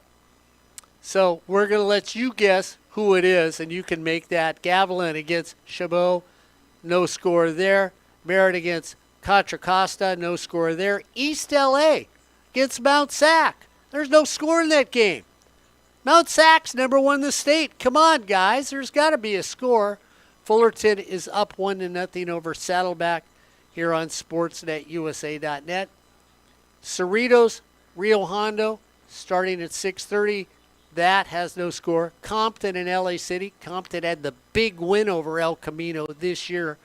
A: So we're going to let you guess who it is, and you can make that. Gavilan against Chabot, no score there. Merritt against Contra Costa, no score there. East L.A. against Mount Sac. There's no score in that game. Mount Sac's number 1 in the state. Come on, guys. There's got to be a score. Fullerton is up 1-0 over Saddleback here on SportsNetUSA.net. Cerritos, Rio Hondo, starting at 6:30. That has no score. Compton and LA City. Compton had the big win over El Camino this year.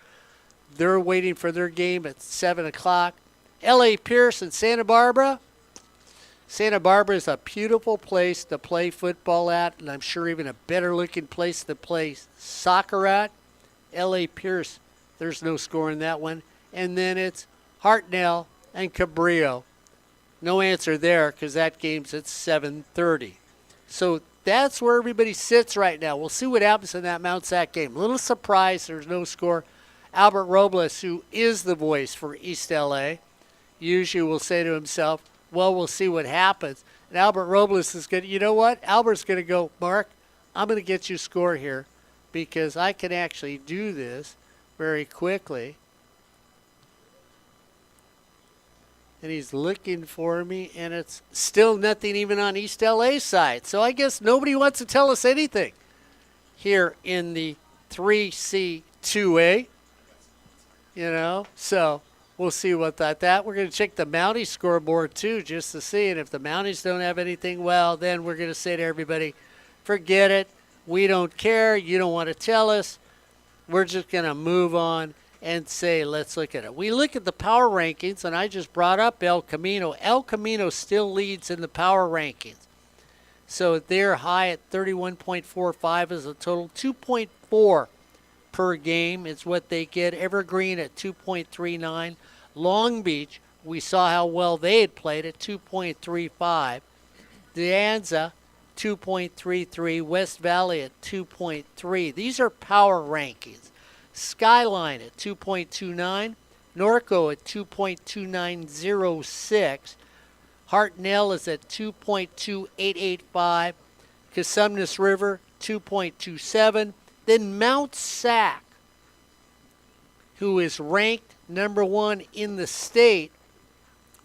A: They're waiting for their game at 7 o'clock. LA Pierce and Santa Barbara. Santa Barbara is a beautiful place to play football at, and I'm sure even a better looking place to play soccer at. LA Pierce, there's no score in that one. And then it's Hartnell and Cabrillo. No answer there because that game's at 7:30. So that's where everybody sits right now. We'll see what happens in that Mount Sac game. A little surprised there's no score. Albert Robles, who is the voice for East LA, usually will say to himself, well, we'll see what happens. And Albert Robles is going to, you know what? Albert's going to go, Mark, I'm going to get you a score here because I can actually do this very quickly. and he's looking for me, and it's still nothing even on East LA side. So I guess nobody wants to tell us anything here in the 3C2A, so we'll see what that. We're going to check the Mountie scoreboard, too, just to see. And if the Mounties don't have anything, well, then we're going to say to everybody, forget it. We don't care. You don't want to tell us. We're just going to move on and say, let's look at it. We look at the power rankings, and I just brought up El Camino. El Camino still leads in the power rankings. So they're high at 31.45 as a total. 2.4 per game is what they get. Evergreen at 2.39. Long Beach, we saw how well they had played at 2.35. De Anza, 2.33. West Valley at 2.3. These are power rankings. Skyline at 2.29. Norco at 2.2906. Hartnell is at 2.2885. Cosumnes River, 2.27. Then Mount Sac, who is ranked number 1 in the state,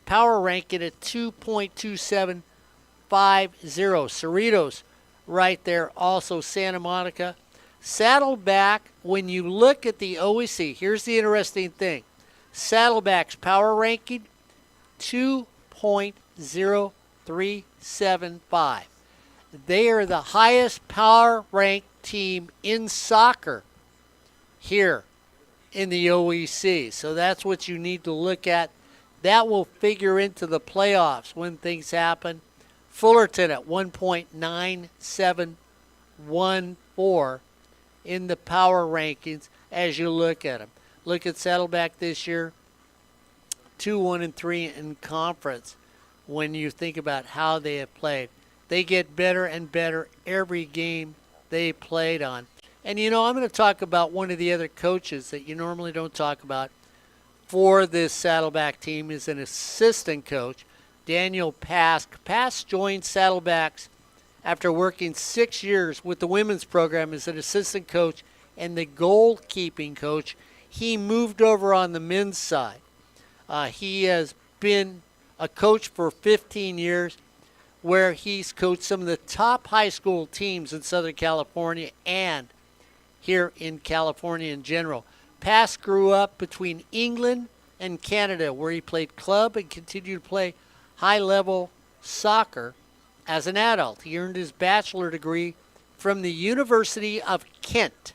A: power ranking at 2.2750. Cerritos right there, also Santa Monica. Saddleback, when you look at the OEC, here's the interesting thing. Saddleback's power ranking, 2.0375. They are the highest power ranked team in soccer here in the OEC. So that's what you need to look at. That will figure into the playoffs when things happen. Fullerton at 1.9714 in the power rankings as you look at them. Look at Saddleback this year, 2-1-3 in conference when you think about how they have played. They get better and better every game they played on. And, I'm going to talk about one of the other coaches that you normally don't talk about for this Saddleback team is an assistant coach, Daniel Pask. Pask joined Saddlebacks after working 6 years with the women's program as an assistant coach and the goalkeeping coach. He moved over on the men's side. He has been a coach for 15 years where he's coached some of the top high school teams in Southern California and here in California in general. Pask grew up between England and Canada, where he played club and continued to play high-level soccer as an adult. He earned his bachelor degree from the University of Kent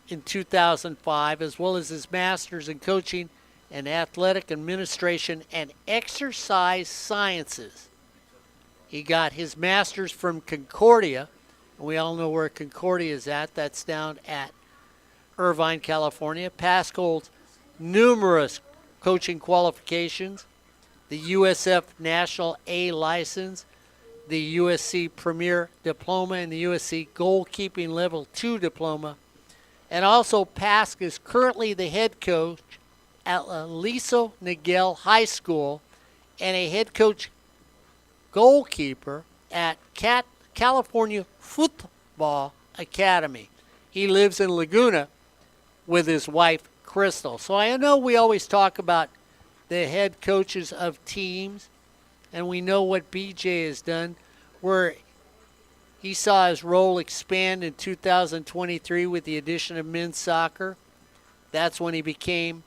A: in 2005, as well as his master's in coaching and athletic administration and exercise sciences. He got his master's from Concordia. We all know where Concordia is at. That's down at Irvine, California. Pask holds numerous coaching qualifications, the USF National A license, the USC Premier Diploma, and the USC Goalkeeping Level 2 Diploma. And also Pask is currently the head coach at Aliso Niguel High School and a head coach goalkeeper at California Football Academy. He lives in Laguna with his wife, Crystal. So I know we always talk about the head coaches of teams, and we know what BJ has done, where he saw his role expand in 2023 with the addition of men's soccer. That's when he became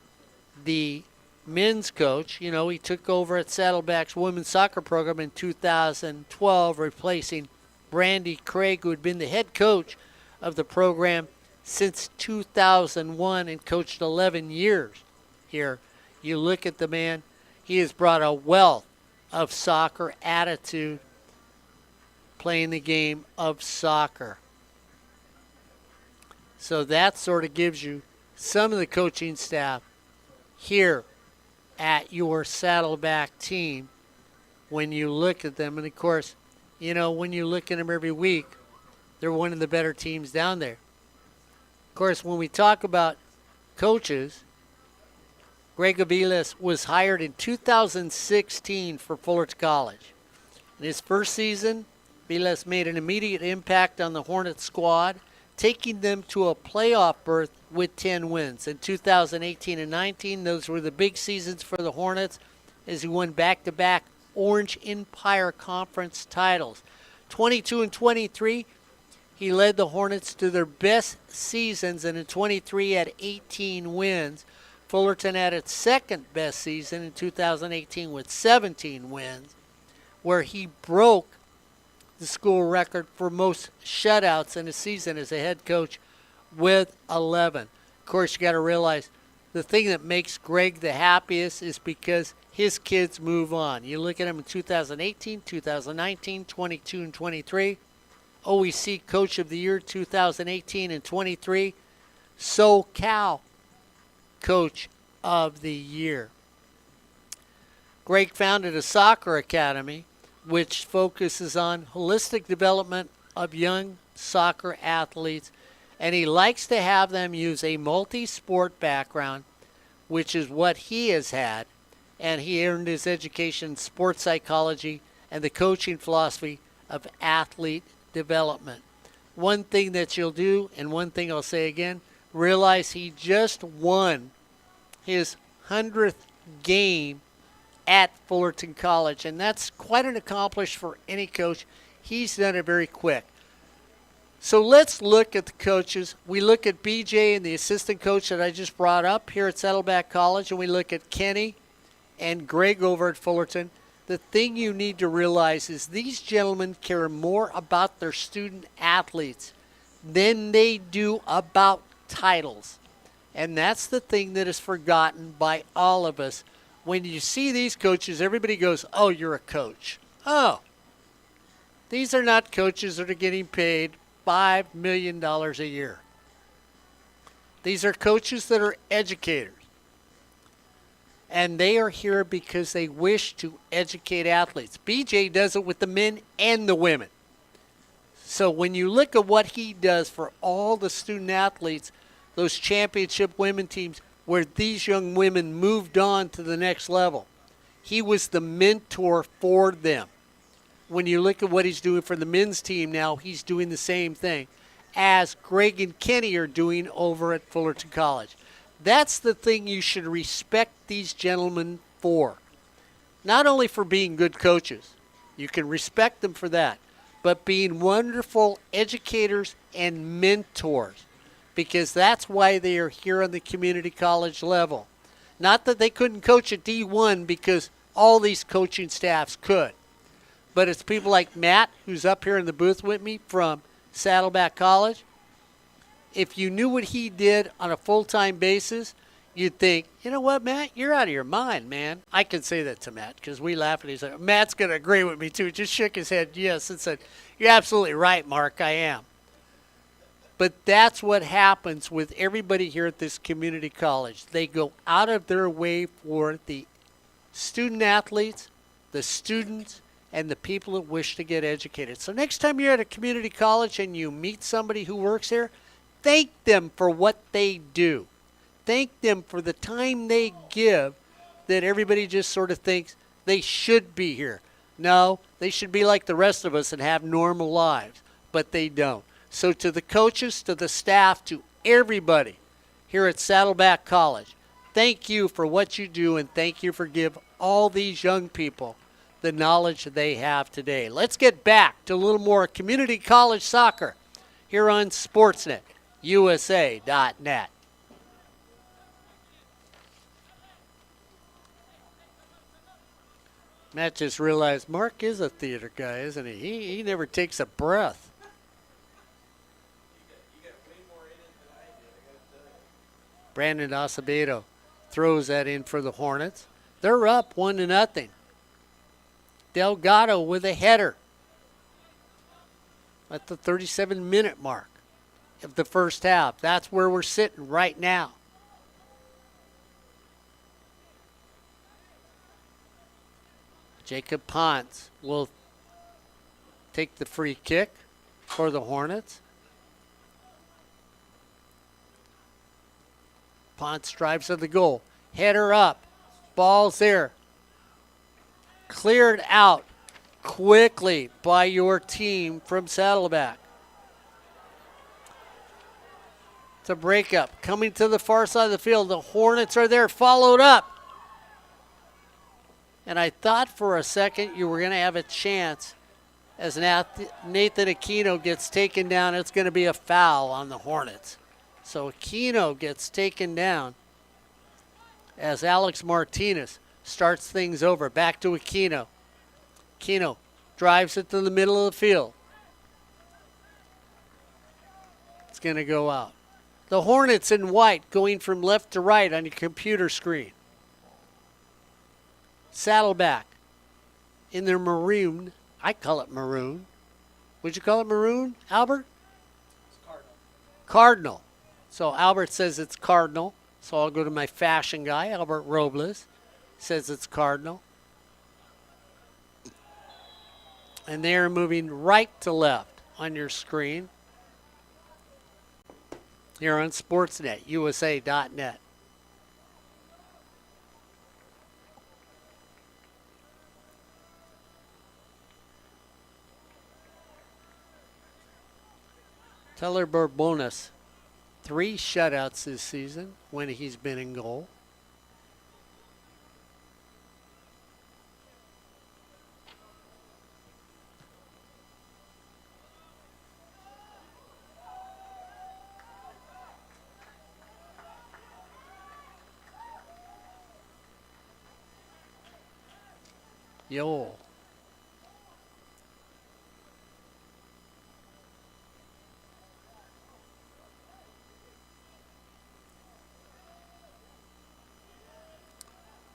A: the men's coach. He took over at Saddleback's women's soccer program in 2012, replacing Brandy Craig, who had been the head coach of the program since 2001 and coached 11 years here. You look at the man, he has brought a wealth of soccer attitude playing the game of soccer. So that sort of gives you some of the coaching staff here at your Saddleback team when you look at them. And, of course, when you look at them every week, they're one of the better teams down there. Of course, when we talk about coaches, Greg Aviles was hired in 2016 for Fullerton College. In his first season, Aviles made an immediate impact on the Hornets squad, taking them to a playoff berth with 10 wins. In 2018 and 19, those were the big seasons for the Hornets. as he won back-to-back Orange Empire Conference titles. 22 and 23, he led the Hornets to their best seasons, and in 23 had 18 wins. Fullerton had its second best season in 2018 with 17 wins, where he broke the school record for most shutouts in a season as a head coach with 11. Of course, you got to realize the thing that makes Greg the happiest is because his kids move on. You look at him in 2018, 2019, 22 and 23. OEC Coach of the Year 2018 and 23. SoCal Coach of the Year. Greg founded a soccer academy which focuses on holistic development of young soccer athletes, and he likes to have them use a multi-sport background, which is what he has had, and he earned his education in sports psychology and the coaching philosophy of athlete development. One thing that you'll do, and one thing I'll say again, realize he just won his 100th game at Fullerton College, and that's quite an accomplishment for any coach. He's done it very quick. So let's look at the coaches. We look at BJ and the assistant coach that I just brought up here at Saddleback College, and we look at Kenny and Greg over at Fullerton. The thing you need to realize is these gentlemen care more about their student athletes than they do about titles. And that's the thing that is forgotten by all of us. When you see these coaches, everybody goes, oh, you're a coach. Oh, these are not coaches that are getting paid $5 million a year. These are coaches that are educators. And they are here because they wish to educate athletes. BJ does it with the men and the women. So when you look at what he does for all the student athletes, those championship women teams, where these young women moved on to the next level, he was the mentor for them. When you look at what he's doing for the men's team now, he's doing the same thing as Greg and Kenny are doing over at Fullerton College. That's the thing you should respect these gentlemen for. Not only for being good coaches, you can respect them for that, but being wonderful educators and mentors, because that's why they are here on the community college level. Not that they couldn't coach at D1, because all these coaching staffs could. But it's people like Matt, who's up here in the booth with me from Saddleback College. If you knew what he did on a full-time basis, you'd think, you know what, Matt, you're out of your mind, man. I can say that to Matt because we laugh at each other. Matt's going to agree with me, too. Just shook his head yes and said, you're absolutely right, Mark, I am. But that's what happens with everybody here at this community college. They go out of their way for the student athletes, the students, and the people that wish to get educated. So next time you're at a community college and you meet somebody who works here, thank them for what they do. Thank them for the time they give that everybody just sort of thinks they should be here. No, they should be like the rest of us and have normal lives, but they don't. So to the coaches, to the staff, to everybody here at Saddleback College, thank you for what you do, and thank you for giving all these young people the knowledge they have today. Let's get back to a little more community college soccer here on Sportsnet, USA.net. Matt just realized Mark is a theater guy, isn't he? He never takes a breath. Brandon Acevedo throws that in for the Hornets. They're up 1-0. Delgado with a header at the 37-minute mark of the first half. That's where we're sitting right now. Jacob Ponce will take the free kick for the Hornets. Ponce drives to the goal. Header up. Ball's there. Cleared out quickly by your team from Saddleback. It's a breakup. Coming to the far side of the field. The Hornets are there. Followed up. And I thought for a second you were going to have a chance as Nathan Aquino gets taken down. It's going to be a foul on the Hornets. So Aquino gets taken down as Alex Martinez starts things over. Back to Aquino. Aquino drives it to the middle of the field. It's going to go out. The Hornets in white going from left to right on your computer screen. Saddleback in their maroon. I call it maroon. Would you call it maroon, Albert?
B: It's Cardinal.
A: Cardinal. So Albert says it's Cardinal. So I'll go to my fashion guy, Albert Robles. Says it's Cardinal. And they are moving right to left on your screen here on Sportsnet, USA.net. Teller Bourbonis, 3 shutouts this season when he's been in goal. Yo.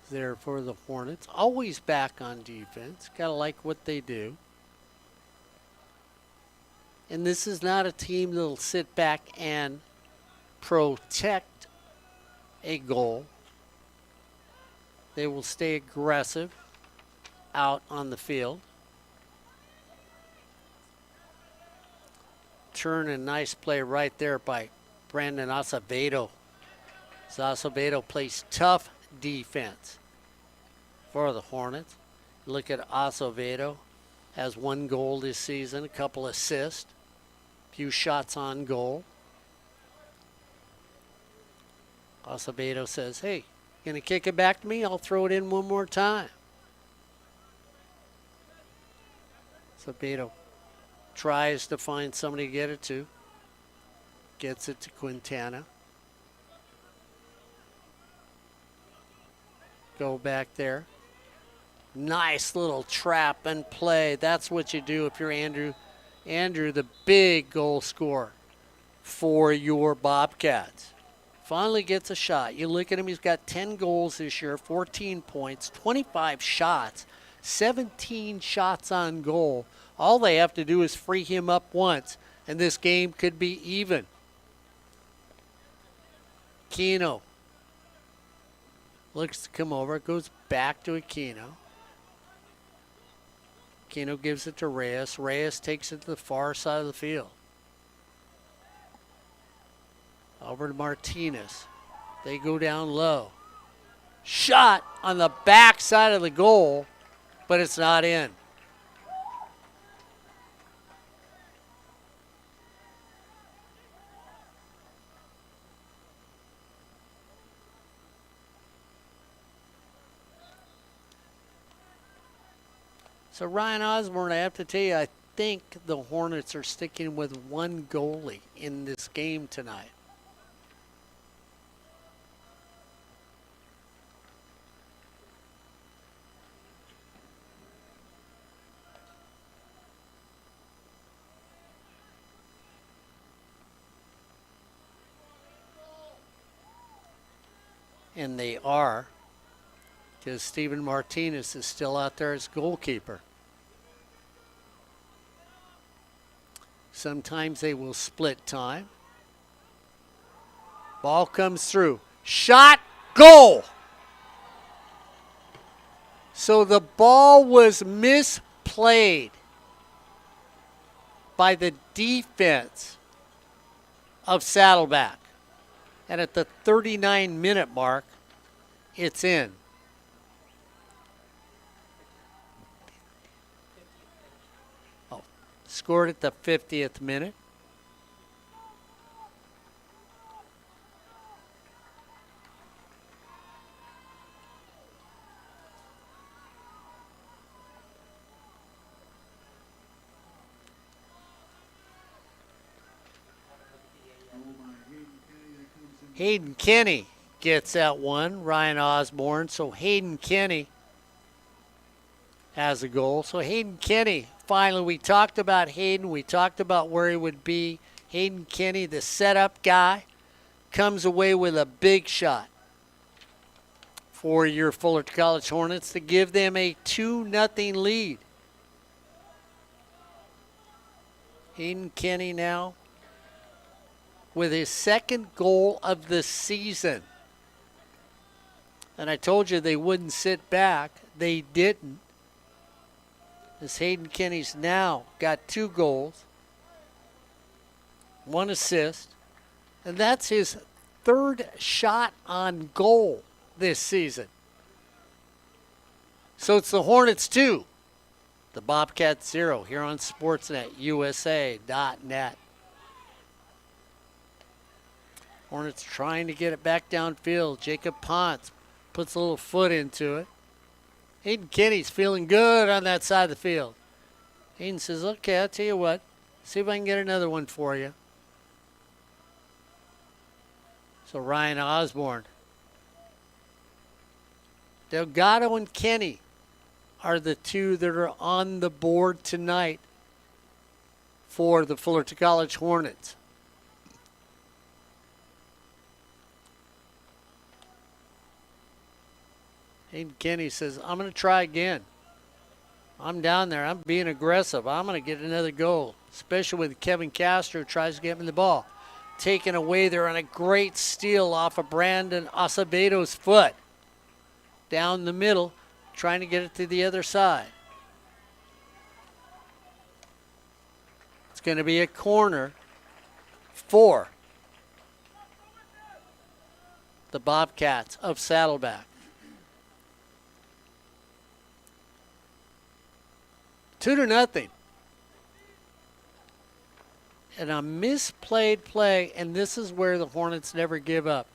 A: There for the Hornets. Always back on defense. Gotta like what they do. And this is not a team that'll sit back and protect a goal. They will stay aggressive out on the field. Turn and nice play right there by Brandon Acevedo. So Acevedo plays tough defense for the Hornets. Look at Acevedo. Has 1 goal this season, a couple assists, few shots on goal. Acevedo says, hey, gonna kick it back to me? I'll throw it in one more time. Acevedo tries to find somebody to get it to. Gets it to Quintana. Go back there. Nice little trap and play. That's what you do if you're Andrew. Andrew, the big goal scorer for your Bobcats. Finally gets a shot. You look at him, he's got 10 goals this year, 14 points, 25 shots, 17 shots on goal. All they have to do is free him up once, and this game could be even. Aquino looks to come over, goes back to Aquino. Aquino gives it to Reyes. Reyes takes it to the far side of the field. Over to Martinez. They go down low. Shot on the back side of the goal, but it's not in. So Ryan Osborne, I have to tell you, I think the Hornets are sticking with 1 goalie in this game tonight. And they are, because Steven Martinez is still out there as goalkeeper. Sometimes they will split time. Ball comes through. Shot, goal! So the ball was misplayed by the defense of Saddleback. And at the 39-minute mark, it's in. Oh, scored at the 50th minute. Hayden Kenny gets that one. Ryan Osborne. So Hayden Kenny has a goal. So Hayden Kenny, finally, we talked about Hayden. We talked about where he would be. Hayden Kenny, the setup guy, comes away with a big shot for your Fullerton College Hornets to give them a 2-0 lead. Hayden Kenny now with his second goal of the season. And I told you they wouldn't sit back. They didn't. As Hayden Kenny's now got 2 goals, 1 assist, and that's his 3rd shot on goal this season. So it's the Hornets 2, the Bobcats 0 here on SportsNetUSA.net. Hornets trying to get it back downfield. Jacob Ponce puts a little foot into it. Hayden Kenny's feeling good on that side of the field. Hayden says, okay, I'll tell you what. See if I can get another one for you. So Ryan Osborne. Delgado and Kenny are the 2 that are on the board tonight for the Fullerton College Hornets. Hayden Kenny says, I'm going to try again. I'm down there. I'm being aggressive. I'm going to get another goal, especially with Kevin Castro who tries to get me the ball. Taken away there on a great steal off of Brandon Acevedo's foot. Down the middle, trying to get it to the other side. It's going to be a corner for the Bobcats of Saddleback. 2-0. And a misplayed play, and this is where the Hornets never give up.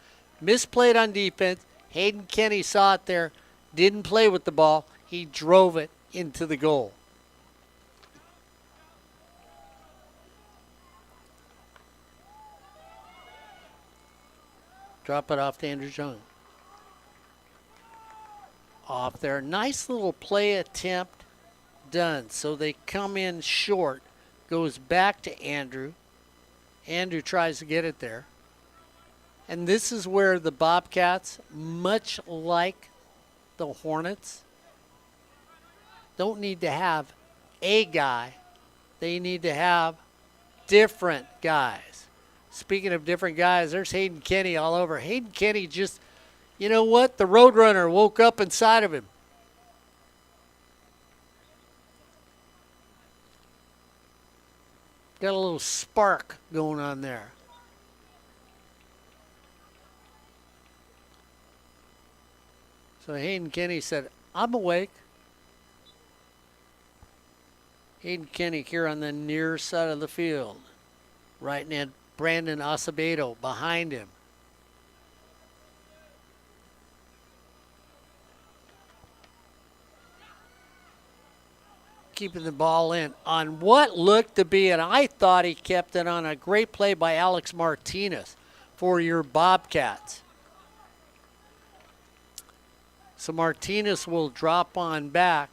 A: Misplayed on defense. Hayden Kenny saw it there, didn't play with the ball. He drove it into the goal. Drop it off to Andrew Jung. Off there. Nice little play attempt done. So they come in short. Goes back to Andrew. Andrew tries to get it there. And this is where the Bobcats, much like the Hornets, don't need to have a guy. They need to have different guys. Speaking of different guys, there's Hayden Kenny all over. Hayden Kenny just, you know what? The Roadrunner woke up inside of him. Got a little spark going on there. So Hayden Kenny said, I'm awake. Hayden Kenny here on the near side of the field. Right in Brandon Acevedo behind him. Keeping the ball in on what looked to be, and I thought he kept it on a great play by Alex Martinez for your Bobcats. So Martinez will drop on back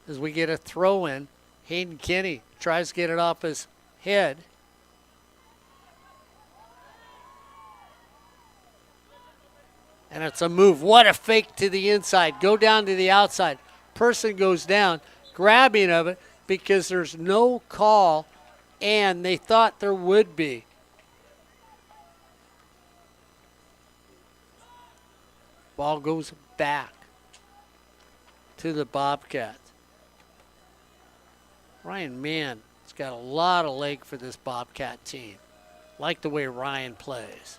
A: as we get a throw in. Hayden Kenny tries to get it off his head. And it's a move. What a fake to the inside. Go down to the outside. Person goes down. Grabbing of it because there's no call, and they thought there would be. Ball goes back to the Bobcats. Ryan Mann has got a lot of leg for this Bobcat team. Like the way Ryan plays.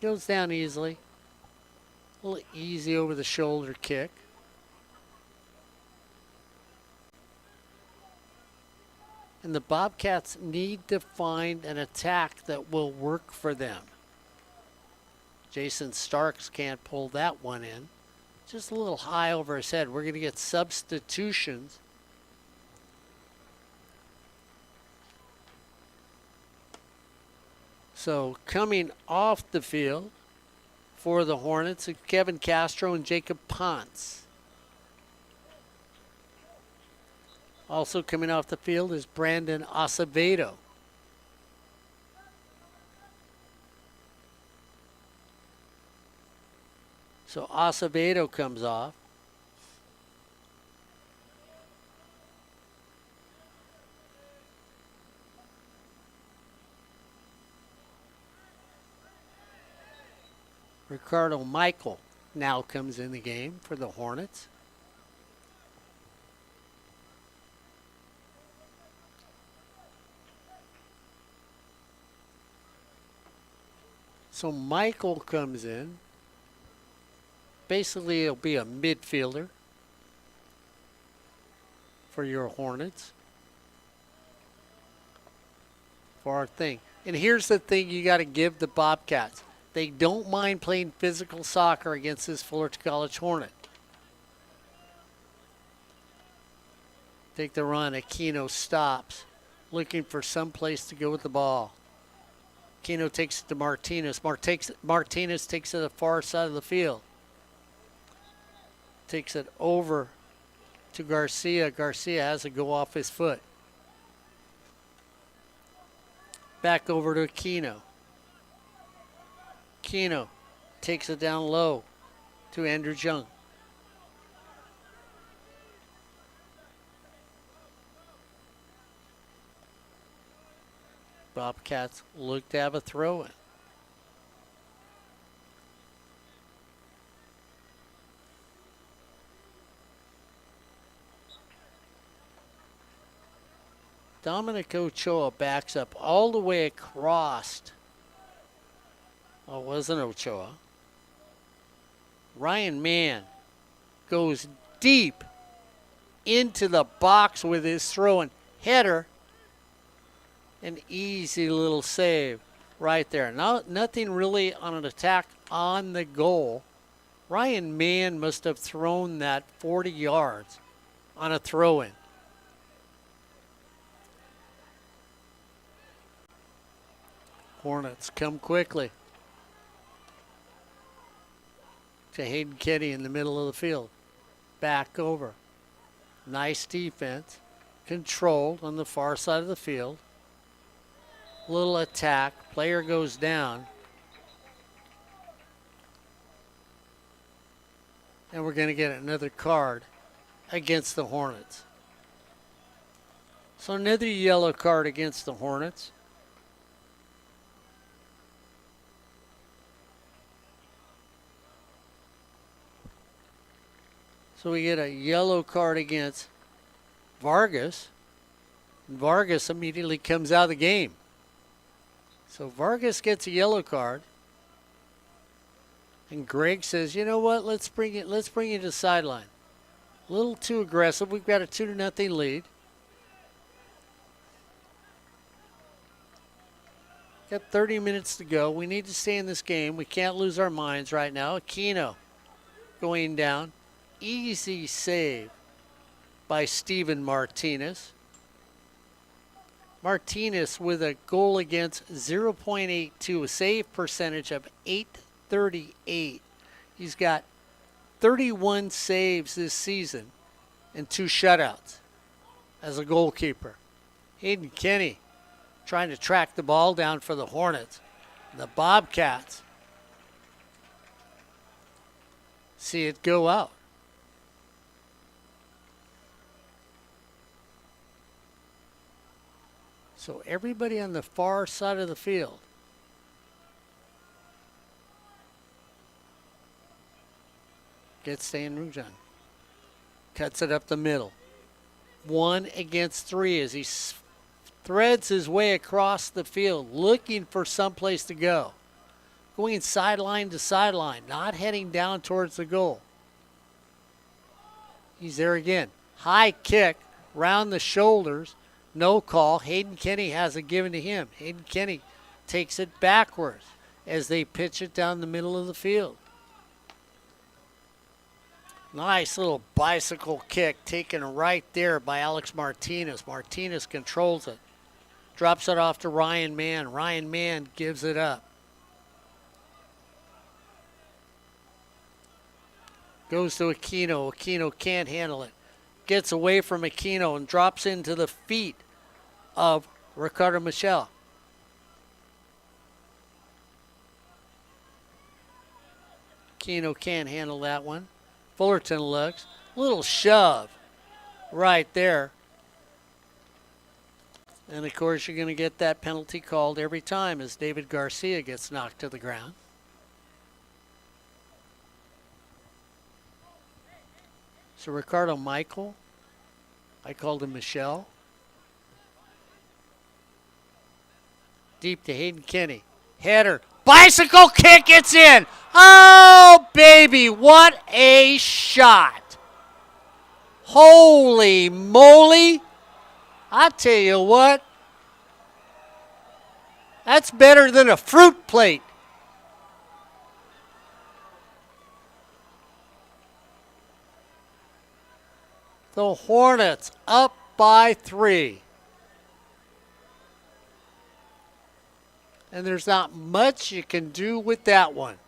A: Goes down easily. A little easy over the shoulder kick. And the Bobcats need to find an attack that will work for them. Jason Starks can't pull that one in. Just a little high over his head. We're going to get substitutions. So coming off the field for the Hornets, Kevin Castro and Jacob Ponce. Also coming off the field is Brandon Acevedo. So Acevedo comes off. Ricardo Michael now comes in the game for the Hornets. So Michael comes in. Basically, he'll be a midfielder for your Hornets. For our thing. And here's the thing you got to give the Bobcats. They don't mind playing physical soccer against this Fullerton College Hornet. Take the run. Aquino stops, looking for some place to go with the ball. Aquino takes it to Martinez. Martinez takes it to the far side of the field. Takes it over to Garcia. Garcia has to go off his foot. Back over to Aquino. Aquino takes it down low to Andrew Jung. Bobcats look to have a throw-in. Dominic Ochoa backs up all the way across. Oh, it wasn't Ochoa. Ryan Mann goes deep into the box with his throwing header. An easy little save right there. Now, nothing really on an attack on the goal. Ryan Mann must have thrown that 40 yards on a throw-in. Hornets come quickly to Hayden Kenny in the middle of the field. Back over. Nice defense. Controlled on the far side of the field. Little attack. Player goes down. And we're going to get another card against the Hornets. So another yellow card against the Hornets. So we get a yellow card against Vargas. And Vargas immediately comes out of the game. So Vargas gets a yellow card. And Greg says, you know what, let's bring you to the sideline. A little too aggressive. We've got a 2-0 lead. Got 30 minutes to go. We need to stay in this game. We can't lose our minds right now. Aquino going down. Easy save by Steven Martinez. Martinez with a goal against 0.82, a save percentage of .838. He's got 31 saves this season and 2 shutouts as a goalkeeper. Hayden Kenny trying to track the ball down for the Hornets. The Bobcats see it go out. So everybody on the far side of the field gets Stan Rujan. Cuts it up the middle. 1 against 3 as he threads his way across the field, looking for someplace to go. Going sideline to sideline, not heading down towards the goal. He's there again. High kick, round the shoulders. No call. Hayden Kenny has it given to him. Hayden Kenny takes it backwards as they pitch it down the middle of the field. Nice little bicycle kick taken right there by Alex Martinez. Martinez controls it. Drops it off to Ryan Mann. Ryan Mann gives it up. Goes to Aquino. Aquino can't handle it. Gets away from Aquino and drops into the feet of Ricardo Michel. Aquino can't handle that one. Fullerton looks. Little shove right there. And, of course, you're going to get that penalty called every time as David Garcia gets knocked to the ground. So Ricardo Michael, I called him Michelle. Deep to Hayden Kenny. Header. Bicycle kick, it's in. Oh, baby, what a shot. Holy moly. I tell you what, that's better than a fruit plate. The Hornets up by 3. And there's not much you can do with that one.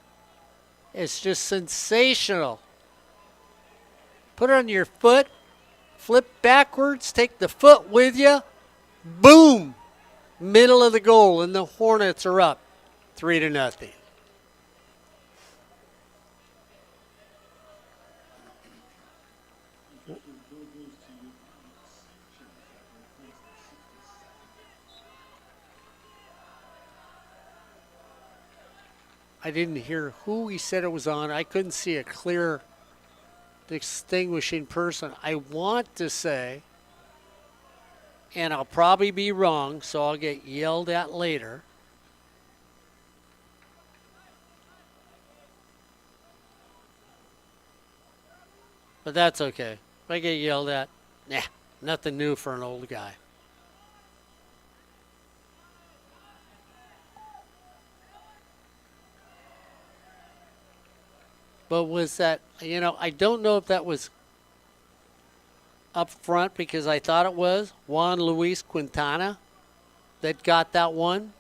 A: It's just sensational. Put it on your foot. Flip backwards, take the foot with you, boom, middle of the goal, and the Hornets are up 3-0. I didn't hear who he said it was on. I couldn't see a clear distinguishing person. I want to say, and I'll probably be wrong, so I'll get yelled at later. But that's okay. If I get yelled at, nah, nothing new for an old guy. But was that, I don't know if that was up front because I thought it was Juan Luis Quintana that got that one.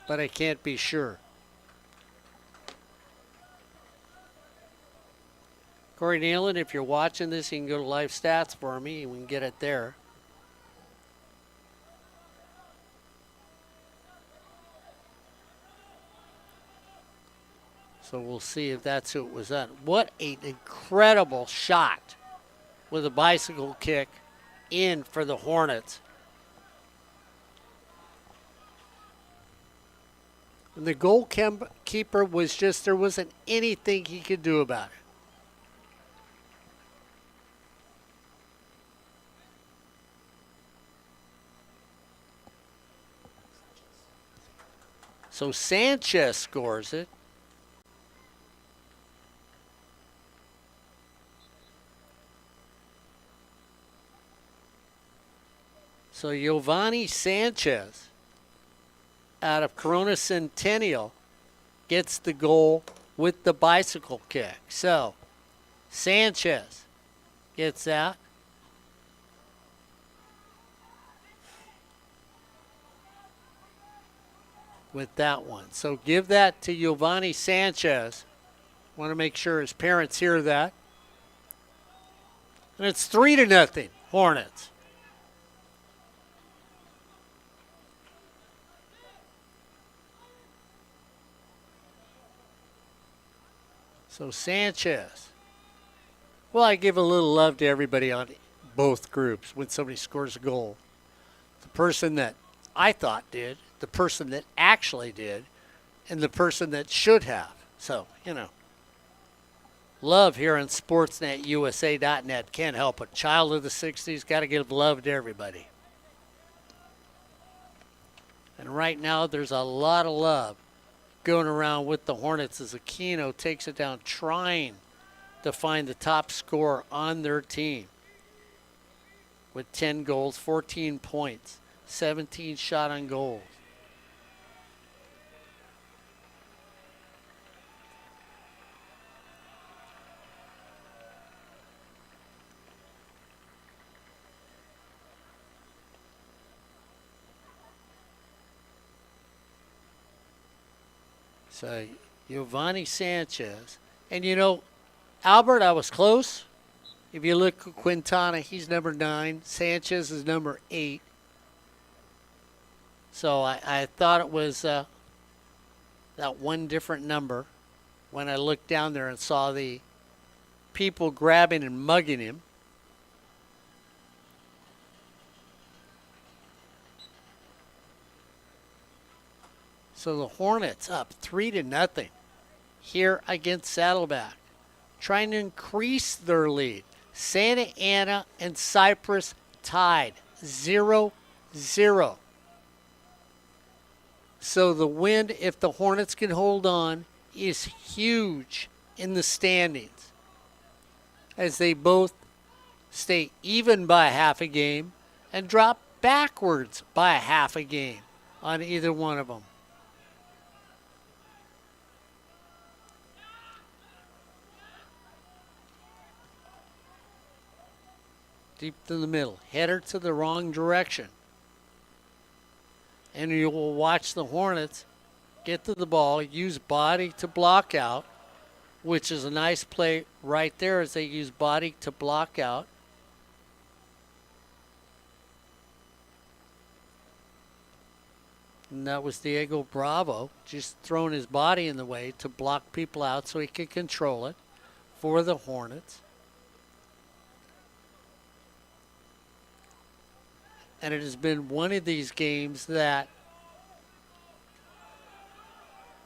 A: But I can't be sure. Corey Nealon, if you're watching this, you can go to live stats for me and we can get it there. So we'll see if that's who it was on. What an incredible shot with a bicycle kick in for the Hornets. And the goalkeeper was just, there wasn't anything he could do about it. So Sanchez scores it. So Giovanni Sanchez out of Corona Centennial gets the goal with the bicycle kick. So Sanchez gets that. With that one. So give that to Giovanni Sanchez. Want to make sure his parents hear that. And it's 3-0 Hornets. So Sanchez. Well, I give a little love to everybody on both groups when somebody scores a goal. The person that I thought did, the person that actually did, and the person that should have. So, love here on SportsNetUSA.net. Can't help it. Child of the 60s, got to give love to everybody. And right now, there's a lot of love going around with the Hornets as Aquino takes it down, trying to find the top scorer on their team with 10 goals, 14 points, 17 shot on goals. So Giovanni Sanchez. And Albert, I was close. If you look at Quintana, he's number 9. Sanchez is number 8. So I thought it was that one different number when I looked down there and saw the people grabbing and mugging him. So the Hornets up 3-0 here against Saddleback, trying to increase their lead. Santa Ana and Cypress tied 0-0. So the win, if the Hornets can hold on, is huge in the standings, as they both stay even by half a game and drop backwards by half a game on either one of them. Deep in the middle, header to the wrong direction. And you will watch the Hornets get to the ball, use body to block out, which is a nice play right there as they use body to block out. And that was Diego Bravo, just throwing his body in the way to block people out so he could control it for the Hornets. And it has been one of these games that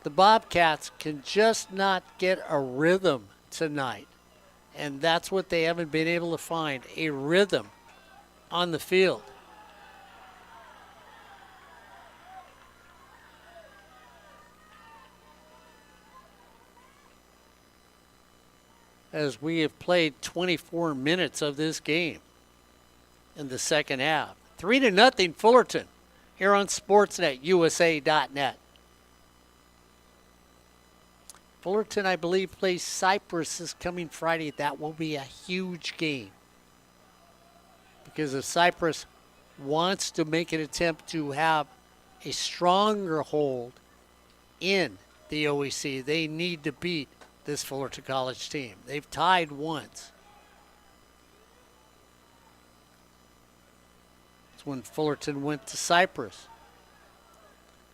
A: the Bobcats can just not get a rhythm tonight. And that's what they haven't been able to find, a rhythm on the field. As we have played 24 minutes of this game in the second half. 3-0 Fullerton here on Sportsnet, USA.net. Fullerton, I believe, plays Cypress this coming Friday. That will be a huge game, because if Cypress wants to make an attempt to have a stronger hold in the OEC, they need to beat this Fullerton College team. They've tied once. It's when Fullerton went to Cypress.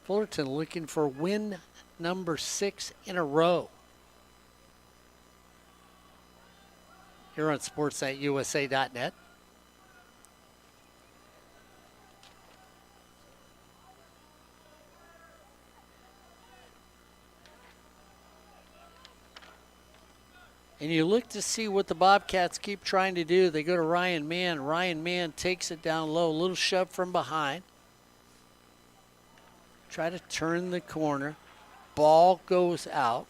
A: Fullerton looking for win number 6 in a row. Here on sportsnetUSA.net. And you look to see what the Bobcats keep trying to do. They go to Ryan Mann. Ryan Mann takes it down low. A little shove from behind. Try to turn the corner. Ball goes out.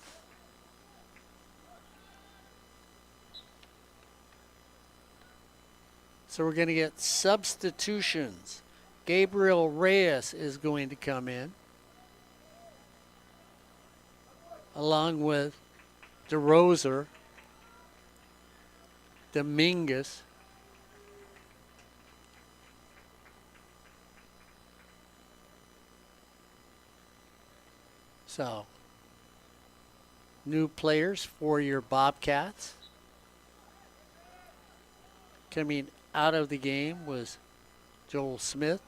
A: So we're going to get substitutions. Gabriel Reyes is going to come in, along with DeRoser, Dominguez, so new players for your Bobcats. Coming out of the game was Joel Smith,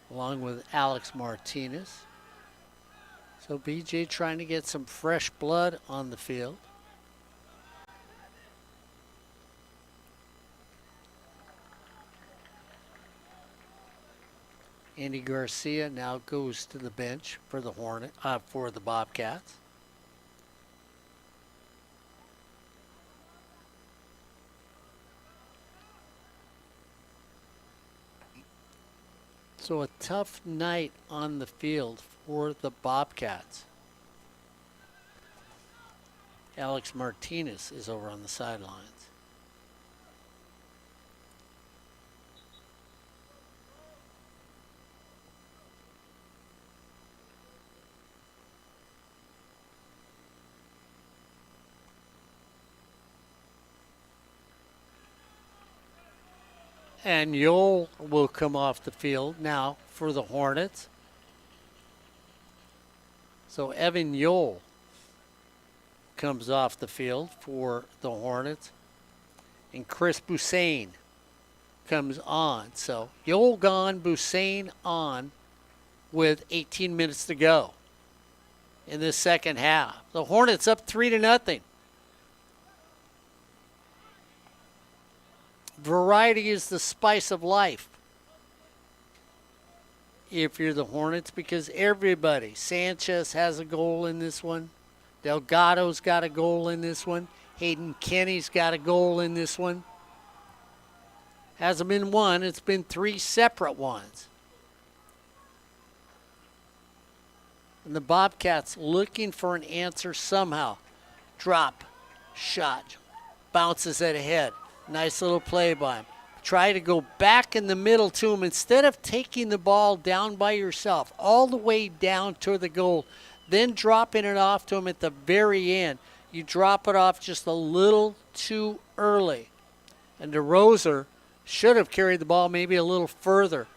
A: along with Alex Martinez. So BJ trying to get some fresh blood on the field. Andy Garcia now goes to the bench for the for the Bobcats. So a tough night on the field for the Bobcats. Alex Martinez is over on the sidelines. And Yole will come off the field now for the Hornets. So Evan Yole comes off the field for the Hornets. And Chris Busain comes on. So Yole gone, Busain on with 18 minutes to go in the second half. The Hornets up 3-0. Variety is the spice of life if you're the Hornets, because everybody, Sanchez has a goal in this one. Delgado's got a goal in this one. Hayden Kenny's got a goal in this one. Hasn't been one, it's been 3 separate ones. And the Bobcats looking for an answer somehow. Drop, shot, bounces it ahead. Nice little play by him. Try to go back in the middle to him. Instead of taking the ball down by yourself, all the way down to the goal, then dropping it off to him at the very end. You drop it off just a little too early. And DeRosa should have carried the ball maybe a little further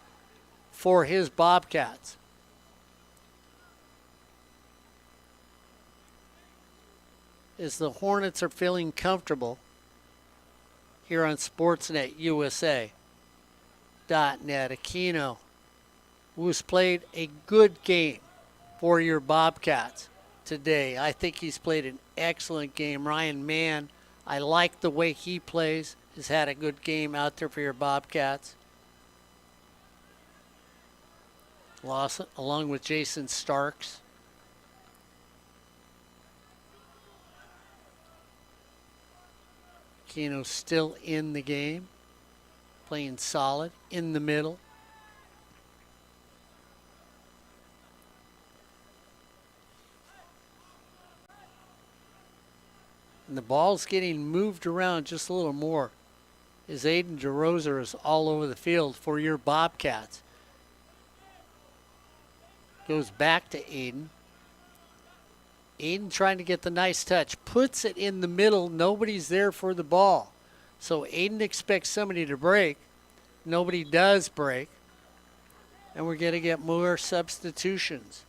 A: for his Bobcats. As the Hornets are feeling comfortable here on Sportsnet USA.net, Aquino, who's played a good game for your Bobcats today. I think he's played an excellent game. Ryan Mann, I like the way he plays, has had a good game out there for your Bobcats. Lawson, along with Jason Starks. Aquino still in the game, playing solid in the middle. And the ball's getting moved around just a little more as Aiden DeRosa is all over the field for your Bobcats. Goes back to Aiden. Aiden trying to get the nice touch. Puts it in the middle. Nobody's there for the ball. So Aiden expects somebody to break. Nobody does break. And we're going to get more substitutions.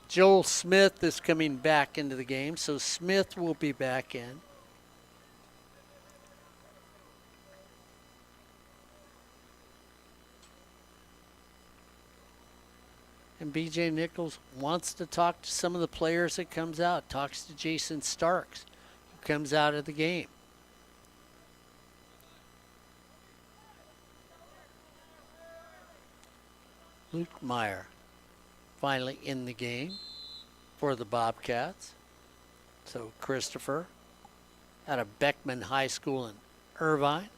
A: Joel Smith is coming back into the game. So Smith will be back in. And B.J. Nichols wants to talk to some of the players that comes out. Talks to Jason Starks, who comes out of the game. Luke Meyer finally in the game for the Bobcats. So Christopher out of Beckman High School in Irvine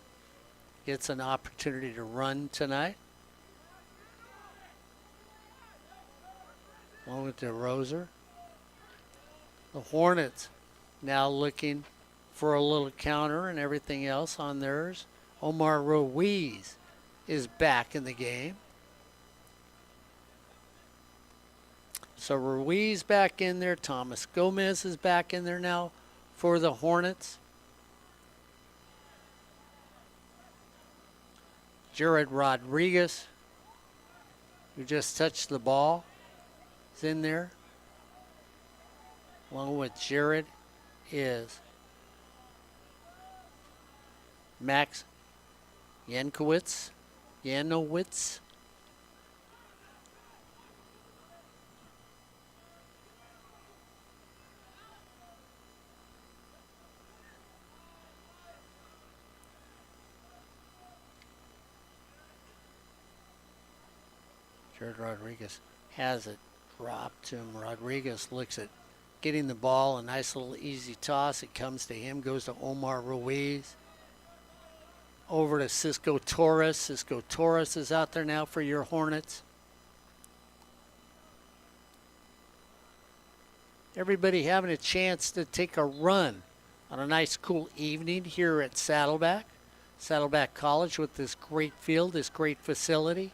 A: gets an opportunity to run tonight. Along with DeRosa. The Hornets now looking for a little counter and everything else on theirs. Omar Ruiz is back in the game. So Ruiz back in there. Thomas Gomez is back in there now for the Hornets. Jared Rodriguez, who just touched the ball, in there. Along with Jared is Max Janowitz. Jared Rodriguez has it. Drop to him. Rodriguez looks at getting the ball, a nice little easy toss. It comes to him, goes to Omar Ruiz. Over to Cisco Torres. Cisco Torres is out there now for your Hornets. Everybody having a chance to take a run on a nice cool evening here at Saddleback. Saddleback College with this great field, this great facility.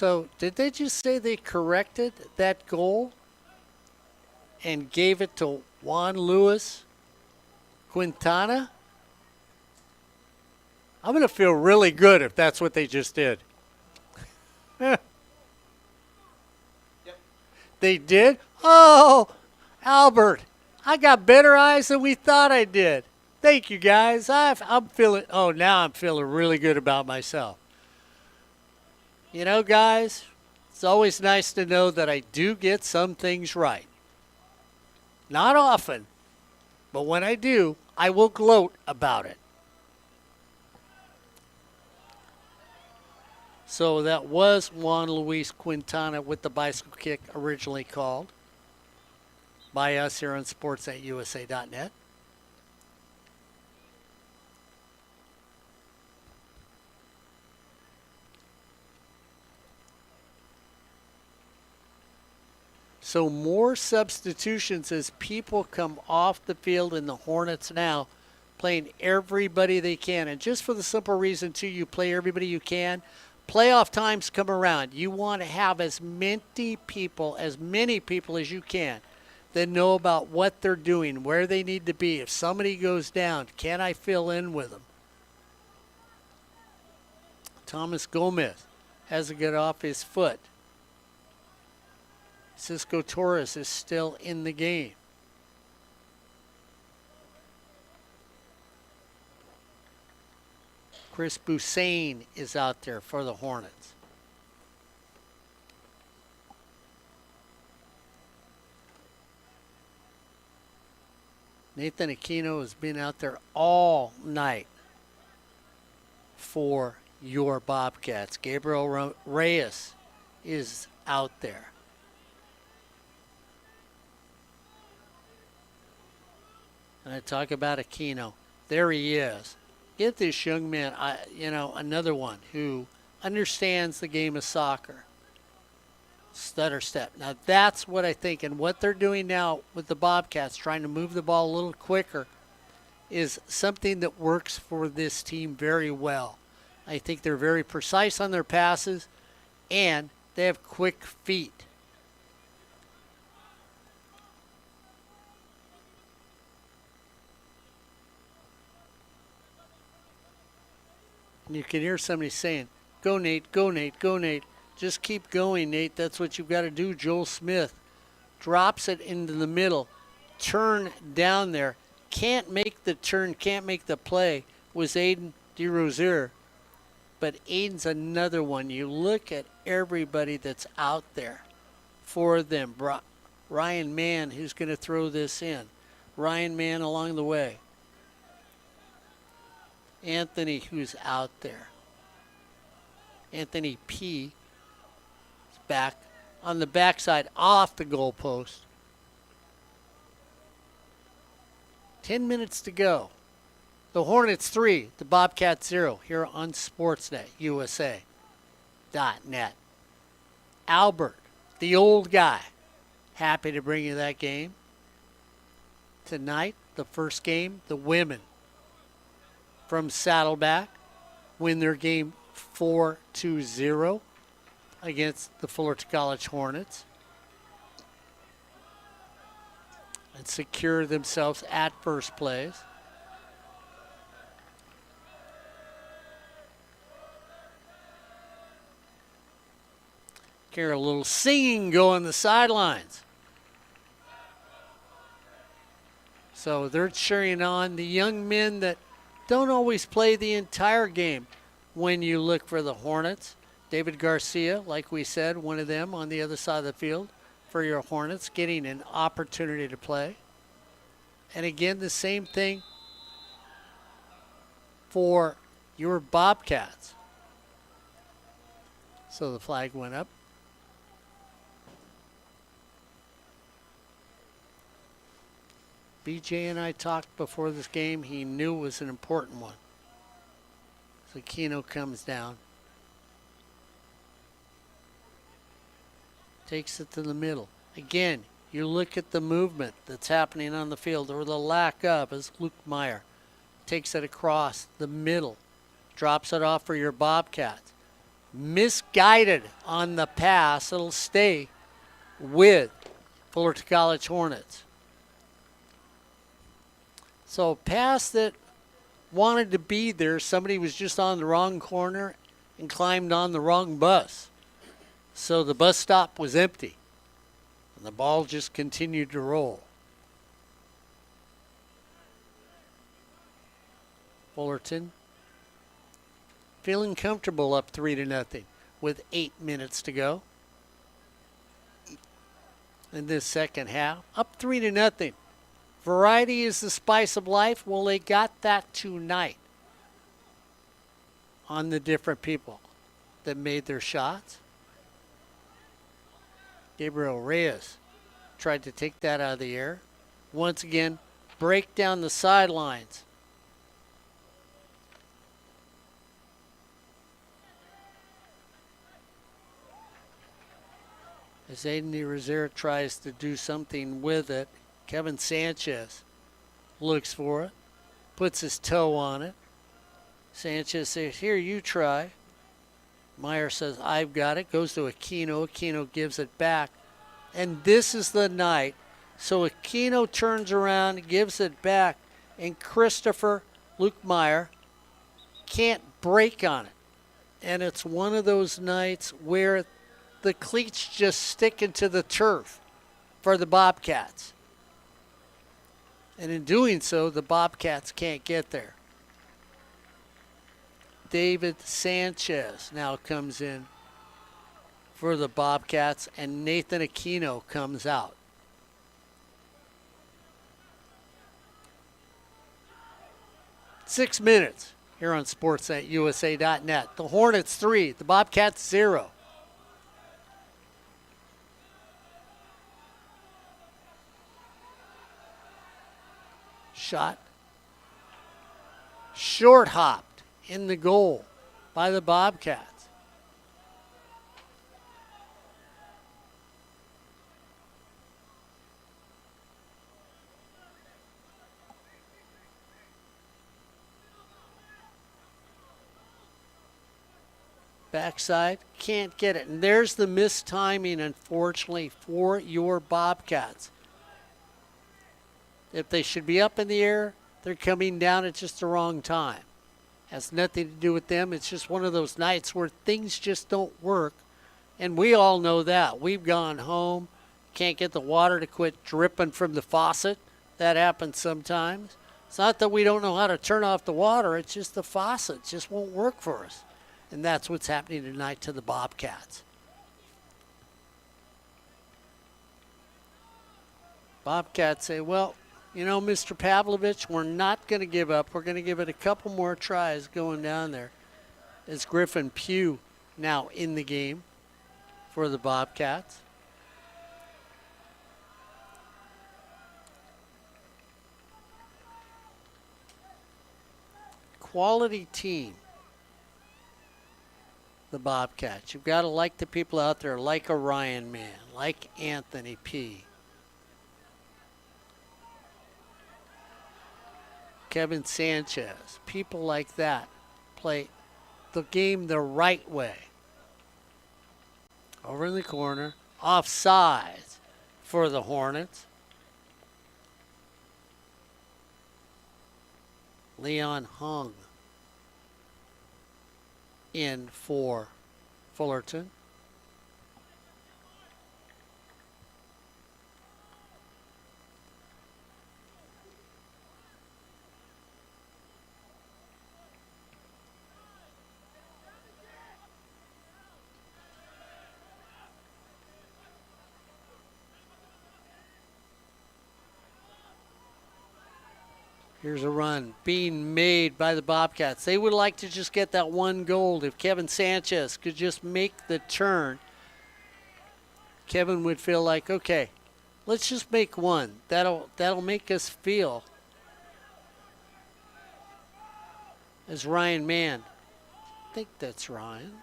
A: So did they just say they corrected that goal and gave it to Juan Luis Quintana? I'm going to feel really good if that's what they just did. Yep. They did? Oh, Albert, I got better eyes than we thought I did. Thank you, guys. I'm feeling, now I'm feeling really good about myself. You know, guys, it's always nice to know that I do get some things right. Not often, but when I do, I will gloat about it. So that was Juan Luis Quintana with the bicycle kick originally called by us here on sports@usa.net. So more substitutions as people come off the field in the Hornets now, playing everybody they can. And just for the simple reason, too, you play everybody you can. Playoff times come around. You want to have as many people as you can that know about what they're doing, where they need to be. If somebody goes down, can I fill in with them? Thomas Gomez has to get off his foot. Cisco Torres is still in the game. Chris Boussain is out there for the Hornets. Nathan Aquino has been out there all night for your Bobcats. Gabriel Reyes is out there. And I talk about Aquino. There he is. Get this young man, another one who understands the game of soccer. Stutter step. Now that's what I think, and what they're doing now with the Bobcats, trying to move the ball a little quicker, is something that works for this team very well. I think they're very precise on their passes, and they have quick feet. And you can hear somebody saying, "Go, Nate, go, Nate, go, Nate. Just keep going, Nate. That's what you've got to do." Joel Smith drops it into the middle. Turn down there. Can't make the turn, can't make the play, was Aiden DeRosier. But Aiden's another one. You look at everybody that's out there for them. Ryan Mann, who's going to throw this in. Ryan Mann along the way. Anthony, who's out there. Anthony P. is back on the backside off the goalpost. 10 minutes to go. The Hornets 3, the Bobcats 0 here on Sportsnet USA.net. Albert, the old guy, happy to bring you that game. Tonight, the first game, the women from Saddleback win their game 4-0 against the Fullerton College Hornets and secure themselves at first place. Hear a little singing go on the sidelines. So they're cheering on the young men that don't always play the entire game when you look for the Hornets. David Garcia, like we said, one of them on the other side of the field for your Hornets, getting an opportunity to play. And again, the same thing for your Bobcats. So the flag went up. BJ and I talked before this game. He knew it was an important one. So Keno comes down. Takes it to the middle. Again, you look at the movement that's happening on the field, or the lack of, as Luke Meyer takes it across the middle. Drops it off for your Bobcats. misguided on the pass. It'll stay with Fullerton College Hornets. So a pass that wanted to be there, somebody was just on the wrong corner and climbed on the wrong bus. So the bus stop was empty, and the ball just continued to roll. Fullerton feeling comfortable up 3-0 with 8 minutes to go in this second half. Up 3-0. Variety is the spice of life. Well, they got that tonight on the different people that made their shots. Gabriel Reyes tried to take that out of the air. Once again, break down the sidelines. As Aiden Rosera tries to do something with it, Kevin Sanchez looks for it, puts his toe on it. Sanchez says, here, you try. Meyer says, I've got it. Goes to Aquino. Aquino gives it back. And this is the night. So Aquino turns around, gives it back, and Christopher Luke Meyer can't break on it. And it's one of those nights where the cleats just stick into the turf for the Bobcats. And in doing so, the Bobcats can't get there. David Sanchez now comes in for the Bobcats, and Nathan Aquino comes out. Six minutes here on sportsnetusa.net. The Hornets 3, the Bobcats 0. Shot short hopped in the goal by the Bobcats. Backside, can't get it. And there's the missed timing, unfortunately, for your Bobcats. If they should be up in the air, they're coming down at just the wrong time. Has nothing to do with them. It's just one of those nights where things just don't work. And we all know that. We've gone home, can't get the water to quit dripping from the faucet. That happens sometimes. It's not that we don't know how to turn off the water. It's just the faucet just won't work for us. And that's what's happening tonight to the Bobcats. Bobcats say, well, you know, Mr. Pavlovich, we're not going to give up. We're going to give it a couple more tries going down there. As Griffin Pugh now in the game for the Bobcats. Quality team, the Bobcats. You've got to like the people out there, like a Ryan Man, like Anthony P. Kevin Sanchez, people like that play the game the right way. Over in the corner, offsides for the Hornets. Leon Hung in for Fullerton. Here's a run being made by the Bobcats. They would like to just get that one goal. If Kevin Sanchez could just make the turn, Kevin would feel like, okay, let's just make one. That'll make us feel as Ryan Mann. I think that's Ryan.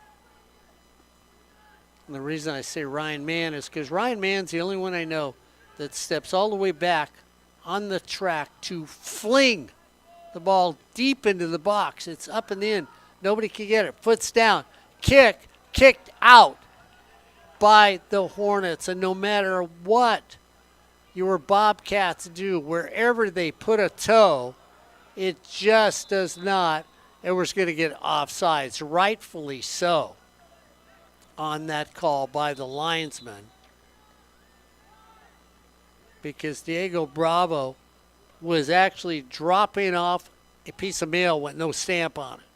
A: And the reason I say Ryan Mann is because Ryan Mann's the only one I know that steps all the way back on the track to fling the ball deep into the box. It's up and in. Nobody can get it. Foot's down. Kick kicked out by the Hornets. And no matter what your Bobcats do, wherever they put a toe, it just does not. It was going to get offsides, rightfully so, on that call by the linesman. Because Diego Bravo was actually dropping off a piece of mail with no stamp on it.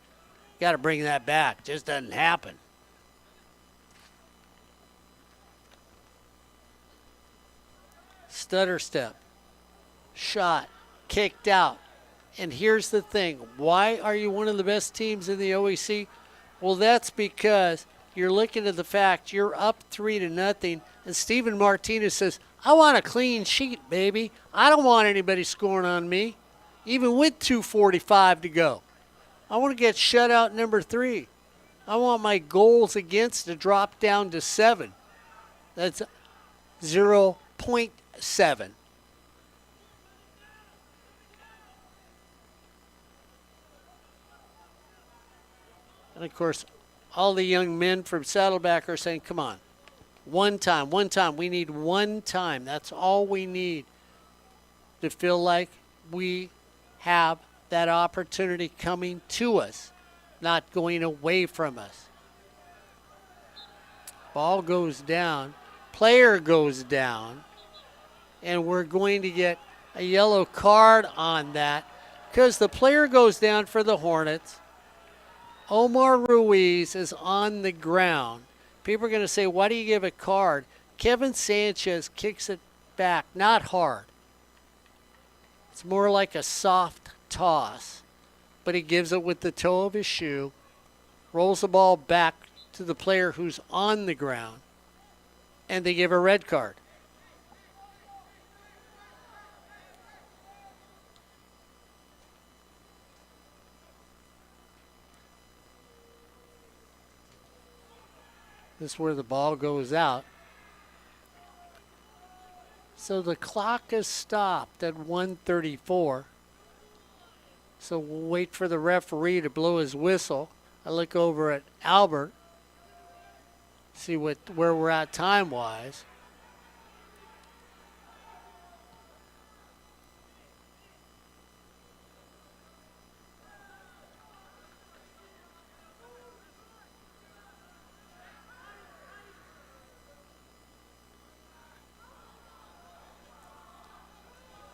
A: Got to bring that back. Just doesn't happen. Stutter step. Shot. Kicked out. And here's the thing. Why are you one of the best teams in the OEC? Well, that's because you're looking at the fact you're up 3-0, and Steven Martinez says, I want a clean sheet, baby. I don't want anybody scoring on me, even with 2:45 to go. I want to get shut out number 3. I want my goals against to drop down to 7. That's 0.7. And, of course, all the young men from Saddleback are saying, come on, one time. We need one time. That's all we need to feel like we have that opportunity coming to us, not going away from us. Ball goes down. Player goes down. And we're going to get a yellow card on that because the player goes down for the Hornets. Omar Ruiz is on the ground. People are going to say, why do you give a card? Kevin Sanchez kicks it back, not hard. It's more like a soft toss, but he gives it with the toe of his shoe, rolls the ball back to the player who's on the ground, and they give a red card. This is where the ball goes out. So the clock is stopped at 1:34. So we'll wait for the referee to blow his whistle. I look over at Albert, see where we're at time-wise.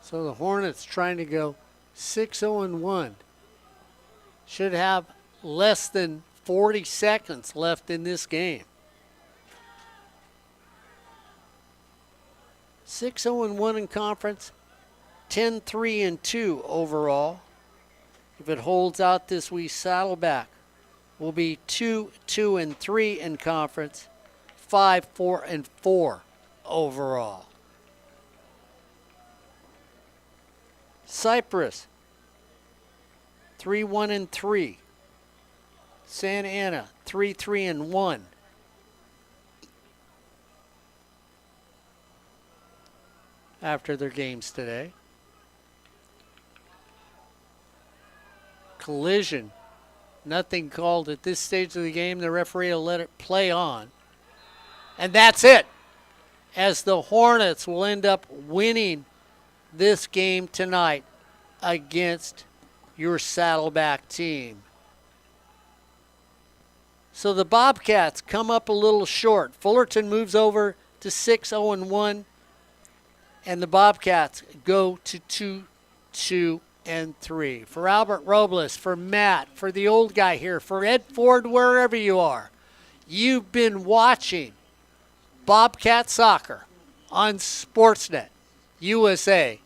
A: So the Hornets trying to go 6-0-1. Should have less than 40 seconds left in this game. 6-0-1 in conference, 10-3-2 overall. If it holds out this week, Saddleback will be 2-2-3 in conference, 5-4-4 overall. Cyprus, 3-1-3. Santa Ana, 3-3-1. After their games today. Collision, nothing called at this stage of the game. The referee will let it play on. And that's it, as the Hornets will end up winning this game tonight against your Saddleback team. So the Bobcats come up a little short. Fullerton moves over to 6-0-1, and the Bobcats go to 2-2-3. For Albert Robles, for Matt, for the old guy here, for Ed Ford, wherever you are, you've been watching Bobcat Soccer on Sportsnet USA.net.